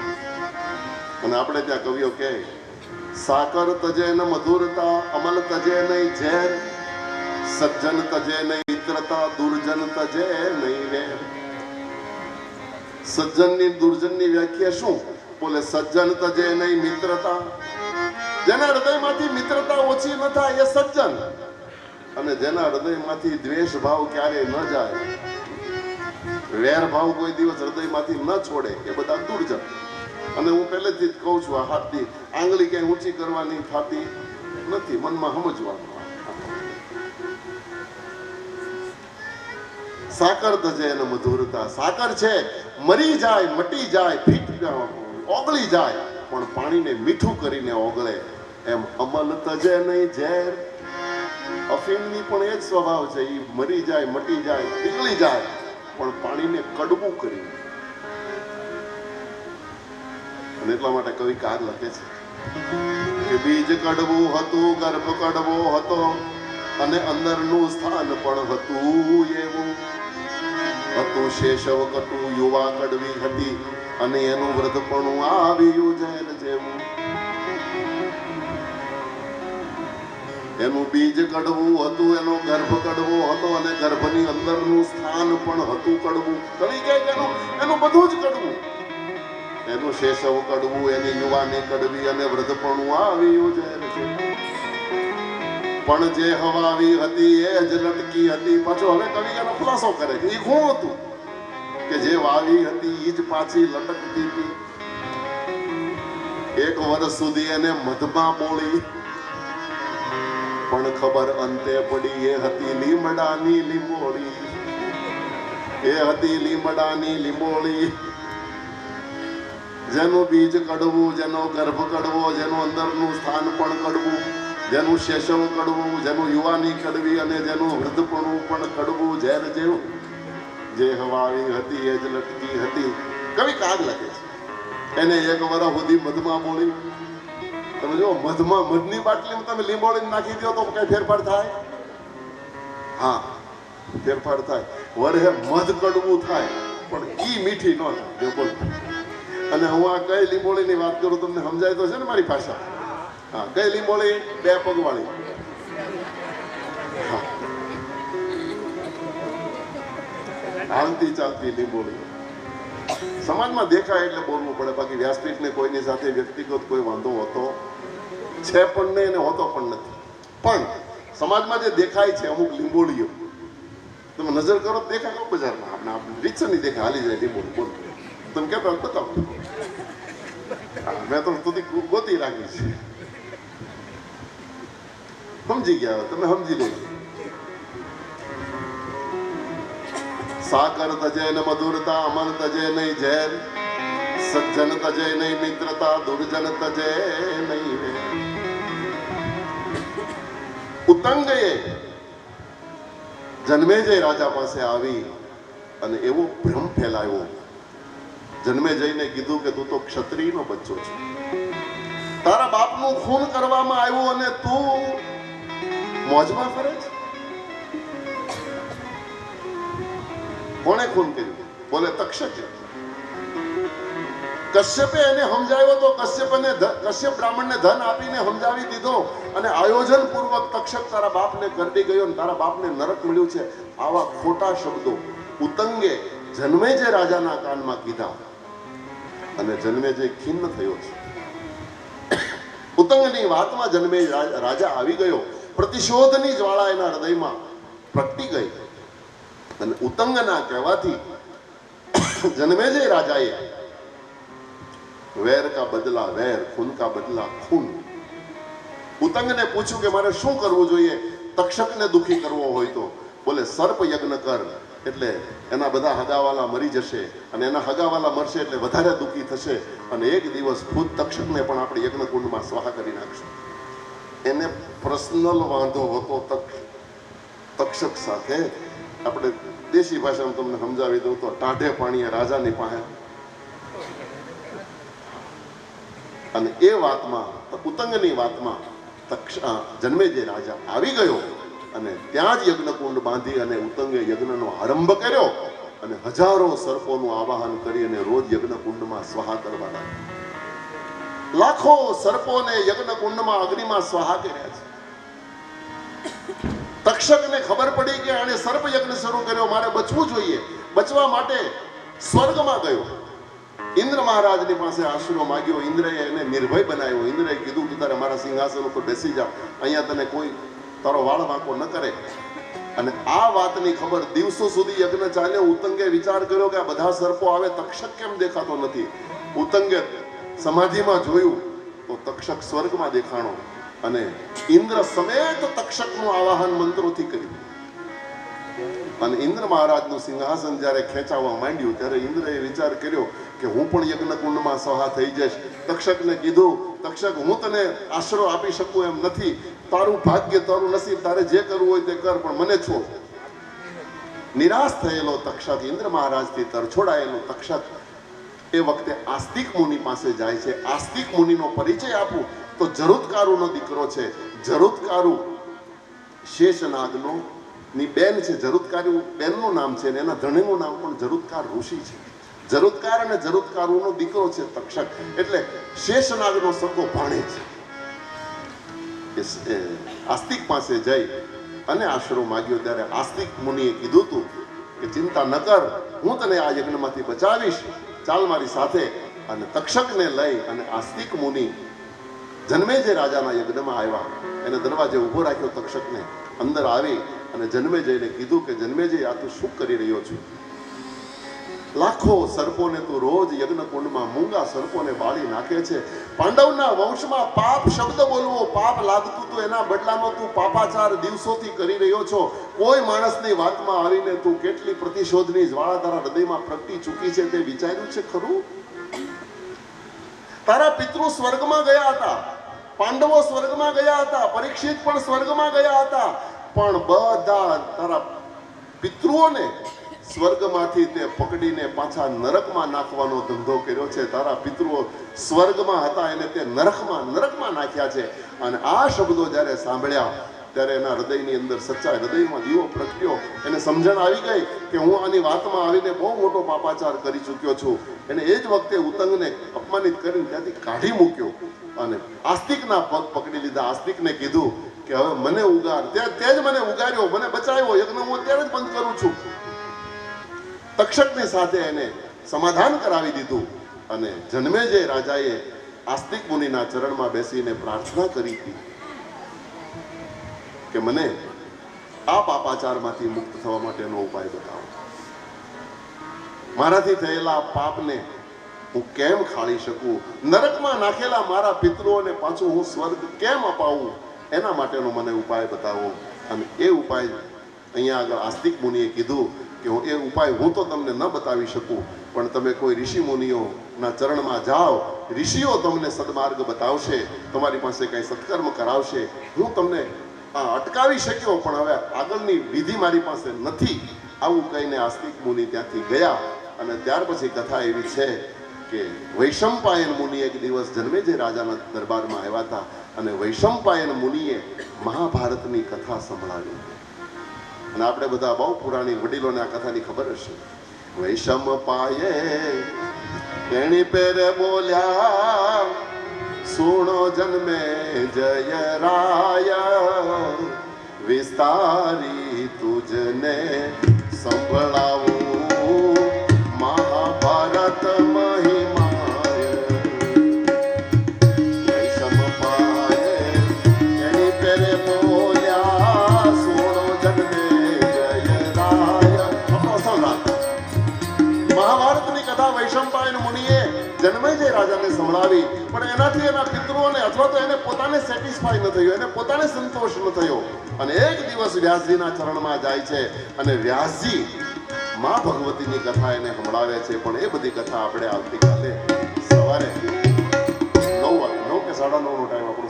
અને આપણે ત્યાં કવિઓ કહે સાકર તજે ન મધુરતા, અમલ તજે નહીં ઝેર, સજ્જન તજે નહીં મિત્રતા, દુર્જન તજે નહીં વેર. સજ્જનની દુર્જનની વ્યાખ્યા શું? બોલે સજ્જન તજે નહીં મિત્રતા, જેના હૃદયમાંથી મિત્રતા ઓછી ન થાય એ સજ્જન, અને જેના હૃદયમાંથી દ્વેષ ભાવ ક્યારે ન જાય, વેર ભાવ કોઈ દિવસ હૃદયમાંથી ન છોડે, એ બધા દુર્જન. અને હું પહેલેથી જ કહું છું, આ હાથની આંગળી ક્યાંય ઊંચી કરવાની થતી નથી, મનમાં સમજવાનું. સાકર તજે એને મધુરતા, સાકર છે મરી જાય, મટી જાય, ફીટ ઓગળી જાય, પણ પાણીને મીઠું કરીને ઓગળે. એમ અમલ તજે નહીં ઝેર, અફીણની પણ એ જ સ્વભાવ છે, એ મરી જાય, મટી જાય, પીગળી જાય, પણ પાણીને કડવું કરી. અને એટલા માટે કવિ કાર લખે છે કે બીજ કડવું હતું, ગર્ભ કડવો હતો, અને અંદરનું સ્થાન પણ હતું એવું હતું. શેષવ કટુ, યુવા કડવી હતી, અને એનું વૃદ્ધપણું આવ્યું ઝેર જેવું. એનું બીજ કડવું હતું, એનો ગર્ભ કડવો હતો, અને ગર્ભની અંદરનું સ્થાન પણ હતું કડવું. કવિ કહે કે એનું બધું જ કડવું. એનું શેષવ કડવું, એની યુવાની કડવી, અને વૃદ્ધપણું આવ્યું ઝેર જેવું. પણ જે હવાવી હતી એ જ લટકી હતી. પાછો હવે કવિ એનો ખુલાસો કરે કે એ શું હતું કે જે વાવી હતી એ જ પાછી લટકતી હતી. એક વર્ષ સુધી એને મધમાં બોલી, પણ ખબર અંતે પડી એ હતી લીમડાની લીંબોળી. એ હતી લીમડાની લીંબોળી. જેનું બીજ કડવું, જેનો ગર્ભ કડવો, જેનું અંદરનું સ્થાન પણ કડવું, જેનું શેષવ કડવું, જેનું યુવાની કડવી, અને જેનું વૃદ્ધપણું પણ કડવું ઝેર જેવું. જે હવાવી હતી એ જ લટકી હતી. કવિ કાગ લખે છે. એને એક વર્ષ સુધી મધમાં બોલી. તમે જો મધમાં, મધની બાટલીમાં તમે લીંબોળી નાખી દો તો કઈ ફેરફાર થાય? હા, ફેરફાર થાય. વરે મધ કડવું થાય, પણ ઈ મીઠી ન થાય. જો બોલ. અને હું આ કઈ લીંબોળીની વાત કરું તમને સમજાય તો છે ને મારી ભાષા? હા, કઈ લીંબોળી? 2 પગવાળી. હાલતી ચાલતી લીંબોળી. સમાજમાં દેખાય એટલે બોલવું પડે, બાકી વ્યાસપીઠને કોઈની સાથે વ્યક્તિગત કોઈ વાંધો હોતો છે પણ નહીં અને હોતો પણ નથી. પણ સમાજમાં જે દેખાય છે અમુક લીંબોળીઓ, તમે નજર કરો તો દેખાય કો બજારમાં, આપણે રીતસર નહીં દેખાય, હાલી જાય લીંબોળી બોલ. તમે કહેતા બતાવો, મેં તો સ્તુતિ ગોતી રાખી છે. સમજી ગયા તમે, સમજી લેજો. સાકર તજે ન મધુરતા, અમન તજે નહીં ઝેર, સજ્જન તજે નહીં મિત્રતા, દુર્જન તજે નહીં વેર. ઉત્તંગએ જન્મેજય રાજા પાસે આવી અને એવો ભ્રમ ફેલાયો. જન્મેજયને કીધું કે તું તો ક્ષત્રિયનો બચ્ચો છે, તારા બાપનું ખૂન કરવામાં આવ્યું અને તું મોજમાં ફરે છે. કોણે ખૂન કર્યું? બોલે તક્ષકે. કશ્યપે એને સમજાવ્યો તો કશ્યપ બ્રાહ્મણને ધન આપીને સમજાવી દીધો અને આયોજન પૂર્વક તક્ષક તારા બાપને કરડી ગયો અને તારા બાપને નરક મળ્યું છે. આવા ખોટા શબ્દો ઉત્તંગે જન્મેજય રાજાના કાનમાં કીધા અને જન્મેજય ખિન્ન થયો છે. ઉત્તંગની વાતમાં જન્મેજય રાજા આવી ગયો. પ્રતિશોધની જ્વાળા એના હૃદયમાં પ્રગટી ગઈ અને ઉત્તંગના કહેવાથી જન્મેજય રાજાએ વેર કા બદલા વેર, ખૂન કા બદલા ખૂન. ઉત્તંગને પૂછ્યું કે મારે શું કરવું જોઈએ તક્ષકને દુખી કરવો હોય તો? બોલે સર્પ યજ્ઞ કર, એટલે એના બધા હગાવાલા મરી જશે અને એના હગાવાલા મરશે એટલે વધારે દુઃખી થશે અને એક દિવસ ખુદ તક્ષકને પણ આપણે યજ્ઞકુંડમાં સ્વાહા કરી નાખશું. એને પર્સનલ વાંધો હતો તક્ષક સાથે. આપણે દેશી ભાષામાં તમને સમજાવી દઉં તો ટાઢે પાણીએ રાજાની પાસે. અને એ વાતમાં, ઉત્તંગની વાતમાં જન્મેજય રાજા આવી ગયો અને ત્યાં જ યજ્ઞકુંડ બાંધી અને ઉત્તંગે યજ્ઞનો આરંભ કર્યો અને હજારો સર્પોનું આવાહન કરી અને રોજ યજ્ઞકુંડમાં સ્વાહા કરવા લાગ્યા. લાખો સર્પોને યજ્ઞકુંડમાં અગ્નિમાં સ્વાહા કર્યા છે. તક્ષકને ખબર પડી કે આને સર્પ યજ્ઞ શરૂ કર્યો, મારે બચવું જોઈએ. બચવા માટે સ્વર્ગમાં ગયો. ઇન્દ્ર મહારાજની પાસે આશરો માંગ્યો. ઇન્દ્રએ એને નિર્ભય બનાવ્યો. ઇન્દ્રએ કીધું તું તારે મારા સિંહાસન ઉપર બેસી જા, અહીંયા તને કોઈ તારો વાળ વાંકો ન કરે. અને આ વાતની ખબર દિવસો સુધી યજ્ઞ ચાલ્યો. ઉત્તંગે વિચાર કર્યો કે આ બધા સર્પો આવે, તક્ષક કેમ દેખાતો નથી? ઉત્તંગે સમાધિમાં જોયું તો તક્ષક સ્વર્ગમાં દેખાણો અને ઇન્દ્ર સમેત તક્ષકનું આવાહન મંત્રોથી કર્યું. અને ઇન્દ્ર મહારાજનું સિંહાસન જ્યારે ખેંચાવા માંડ્યું ત્યારે ઇન્દ્રએ વિચાર કર્યો કે હું પણ યજ્ઞકુંડમાં સહા થઈ જઈશ. તક્ષકને કીધું, તક્ષક હું તને આશરો આપી શકું એમ નથી, તારું ભાગ્ય, તારું નસીબ, તારે જે કરવું હોય તે કર, પણ મને છોડ. નિરાશ થયેલો તક્ષક, ઇન્દ્ર મહારાજથી તરછોડાયેલો તક્ષક એ વખતે આસ્તિક મુનિ પાસે જાય છે. આસ્તિક મુનિનો પરિચય આપું તો જરુત્કારુનો દીકરો છે. જરુત્કારુ શેષનાગનો ની બેન છે. જરુત્કારુ બેનનું નામ છે અને એના ધણીનું નામ પણ જરુત્કાર ઋષિ છે. જરુત્કાર અને જરુત્કારુનો દીકરો છે તક્ષક, એટલે શેષનાગનો સગો ભાણે છે. આસ્તિક પાસે જઈ અને આશરો માગ્યો ત્યારે આસ્તિક મુનિએ કીધું તું કે ચિંતા ન કર, હું તને આ યજ્ઞમાંથી બચાવીશ, ચાલ મારી સાથે. અને તક્ષકને લઈ અને આસ્તિક મુનિ જન્મેજય રાજાના યજ્ઞમાં આવ્યા. એને દરવાજે ઊભો રાખ્યો તક્ષકને. અંદર આવી અને જન્મેજયને કીધું કે જન્મેજય, આ તું શું કરી રહ્યો છું? લાખો સર્પોને તું રોજ યજ્ઞકુંડમાં મૂંગા સર્પોને બાળી નાખે છે. પાંડવના વંશમાં પાપ શબ્દ બોલવો પાપ લાગતું તું, એના બદલામાં તું પાપાચાર દિવસોથી કરી રહ્યો છો. કોઈ માણસની વાતમાં આવીને તું કેટલી પ્રતિશોધની જ્વાળા તારા હૃદયમાં પ્રગટી ચૂકી છે તે વિચાર્યું છે ખરું? તારા પિતૃ સ્વર્ગમાં ગયા હતા, પાંડવો સ્વર્ગમાં ગયા હતા, પરીક્ષિત પણ સ્વર્ગમાં ગયા હતા, પણ બધા તારા પિતૃઓને સ્વર્ગમાંથી તે પકડીને પાછા નરકમાં નાખવાનો ધંધો કર્યો છે. તારા પિતૃઓ સ્વર્ગમાં હતા એને તે નરકમાં નાખ્યા છે. અને આ શબ્દો જ્યારે સાંભળ્યા ત્યારે એના હૃદયની અંદર સચ્ચા હૃદયમાં દીવો પ્રગટ્યો. એને સમજણ આવી ગઈ કે હું આની વાતમાં આવીને બહુ મોટો પાપાચાર કરી ચૂક્યો છું. એને એ જ વખતે ઉત્તંગને અપમાનિત કરીને ત્યાંથી કાઢી મૂક્યો અને આસ્તિકના પગ પકડી લીધા. આસ્તિકને કીધું કે હવે મને ઉગાર. તે જ મને ઉગાર્યો, મને બચાવ્યો. યજ્ઞ હું અત્યારે જ બંધ કરું છું. તક્ષકની સાથે એને સમાધાન કરાવી દીધું અને જન્મેજય રાજાએ આસ્તિક મુનિના ચરણમાં બેસીને પ્રાર્થના કરી હતી કે મને આ પાપાચારમાંથી મુક્ત થવા માટેનો ઉપાય બતાવો. મારાથી થયેલા પાપને હું કેમ ખાળી શકું, નરકમાં નાખેલા મારા પિતૃઓને પાછું હું સ્વર્ગ કેમ અપાવું, એના માટેનો મને ઉપાય બતાવો. અને એ ઉપાય અહીંયા આગળ આસ્તિક મુનિએ કીધું કે એ ઉપાય હું તો તમને ન બતાવી શકું, પણ તમે કોઈ ઋષિ મુનિઓના ચરણમાં જાઓ, ઋષિઓ તમને સદમાર્ગ બતાવશે, તમારી પાસે કંઈ સત્કર્મ કરાવશે. હું તમને અટકાવી શક્યો પણ હવે આગળની વિધિ મારી પાસે નથી. આવું કહીને આસ્તિક મુનિ ત્યાંથી ગયા. અને ત્યાર પછી કથા એવી છે કે વૈશંપાયન મુનિ એક દિવસ જન્મેજય રાજાના દરબારમાં આવ્યા હતા અને વૈશંપાયન મુનિએ મહાભારતની કથા સંભળાવી. અને આપણે બધા બહુ પુરાણી વડીલોને આ કથાની ખબર હશે. વૈશંપાયે એની પેરે બોલ્યા, સુણો જન્મે જય રાય, વિસ્તારી તુજને સંભળાવું મહાભારત મહિમાય. વૈશંપાયે એની પેરે બોલ્યા, સુણો જન્મે જય રાય. મહાભારતની કથા વૈશંપાયન મુનિએ જન્મેજય રાજાને સંભળાવી, પણ એનાથી એના પિતૃઓને અથવા તો એને પોતાને સેટિસ્ફાય ન થયો, એને પોતાને સંતોષ ન થયો. અને એક દિવસ વ્યાસજીના ચરણમાં જાય છે અને વ્યાસજી મા ભગવતીની કથા એને સંભળાવે છે. પણ એ બધી કથા આપણે આવતીકાલે સવારે 9 વાગે, 9 કે 9:30 નો ટાઈમ આપણો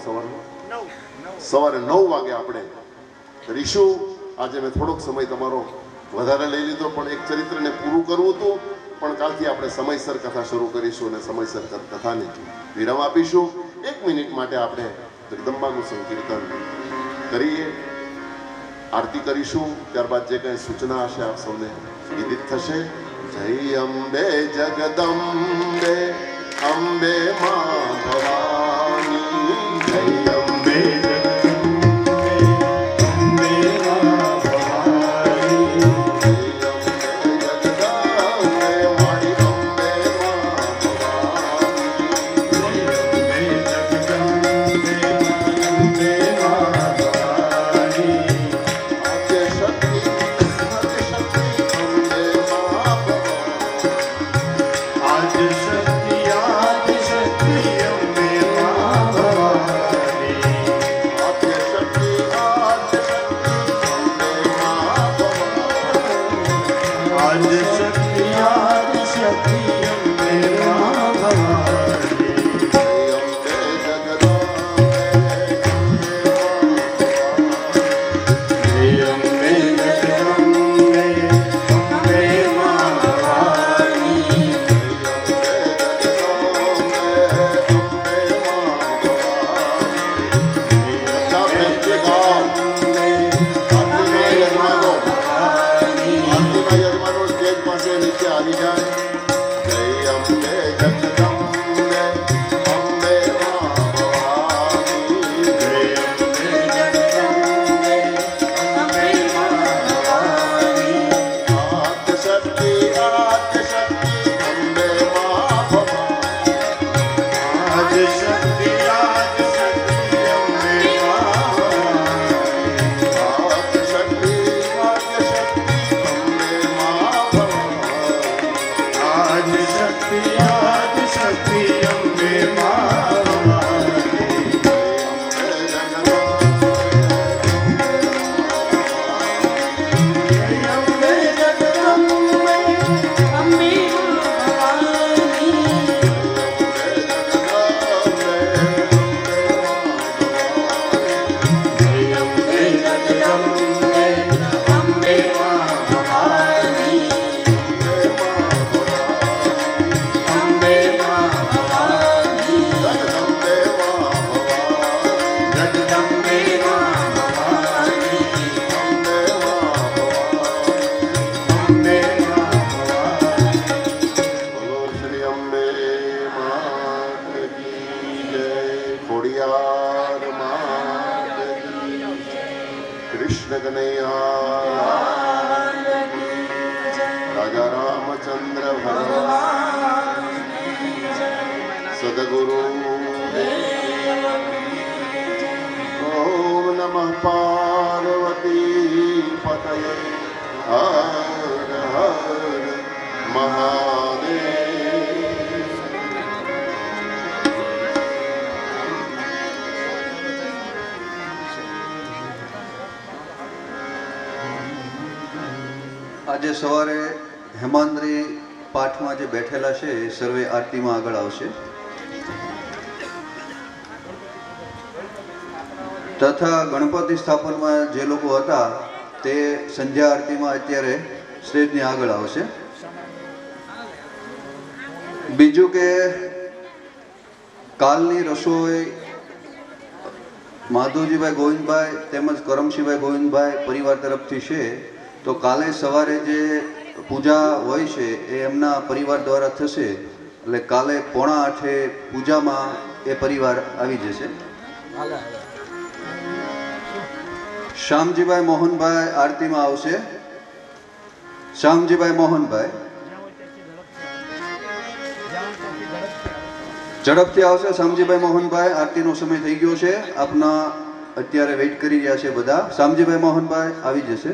સવારે 9 વાગે આપણે કરીશું. આજે મેં થોડોક સમય તમારો વધારે લઈ લીધો, પણ એક ચરિત્રને પૂરું કરવું હતું. પણ કાલથી આપણે સમયસર કથા શરૂ કરીશું અને સમયસર કથાને વિરામ આપીશું. 1 મિનિટ માટે આપણે જગદંબાનું સંકીર્તન કરીએ, આરતી કરીશું. ત્યારબાદ જે કંઈ સૂચના હશે આપ સૌને વિદિત થશે. જય અંબે જગદંબે અંબે મા ભવાની, જય અંબે रामचंद्र भगवान सदगुरु ओम नमः पार्वती पतये हर हर महादेव। આજે સવારે હેમાંદ્રી પાઠમાં જે બેઠેલા છે એ સર્વે આરતીમાં આગળ આવશે તથા ગણપતિ સ્થાપનમાં જે લોકો હતા તે સંધ્યા આરતીમાં અત્યારે સ્ટેજની આગળ આવશે। બીજું કે કાલની રસોઈ માધવજીભાઈ ગોવિંદભાઈ તેમજ કરમશીભાઈ ગોવિંદભાઈ પરિવાર તરફથી છે, તો કાલે સવારે જે પૂજા હોય છે એ એમના પરિવાર દ્વારા થશે, એટલે કાલે 7:30 પૂજામાં એ પરિવાર આવી જશે। શ્યામજીભાઈ મોહનભાઈ આરતીમાં આવશે। શ્યામજીભાઈ મોહનભાઈ ઝડપથી આવશે। શ્યામજીભાઈ મોહનભાઈ આરતીનો સમય થઈ ગયો છે, આપના અત્યારે વેઇટ કરી રહ્યા છે બધા। શ્યામજીભાઈ મોહનભાઈ આવી જશે।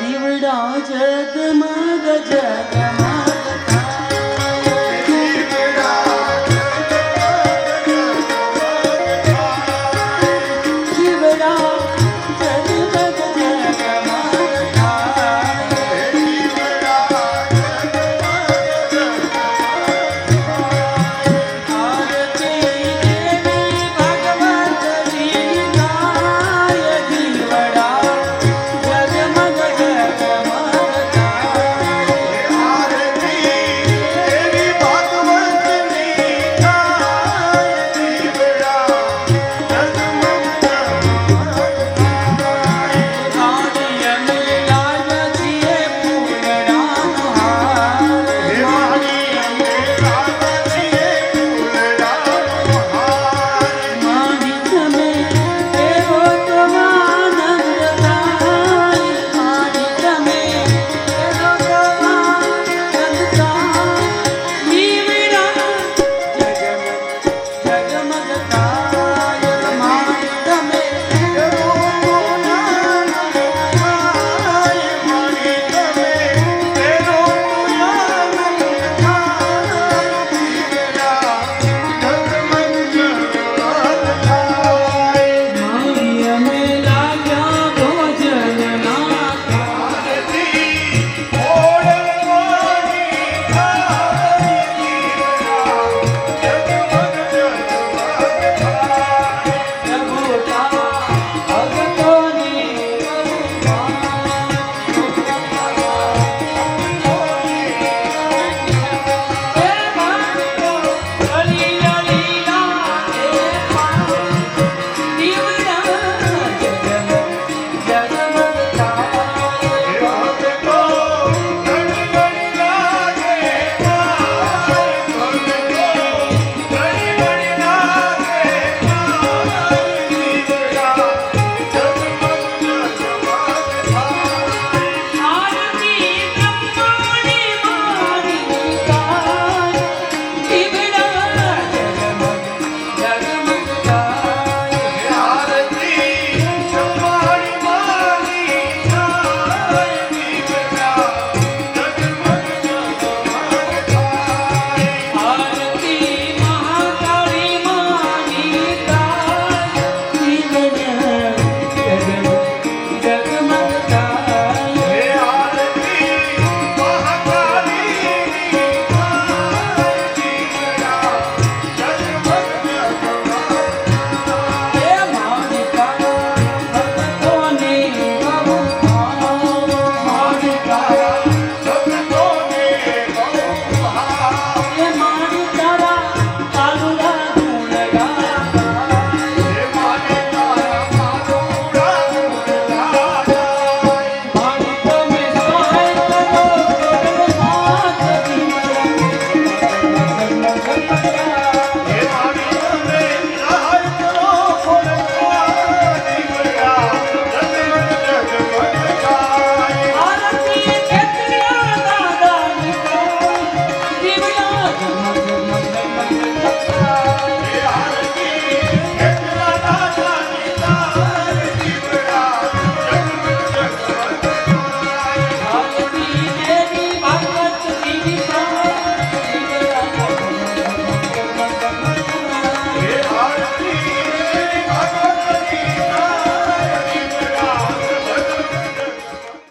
દીવડા જગમગ જગમગ हरे જગમગ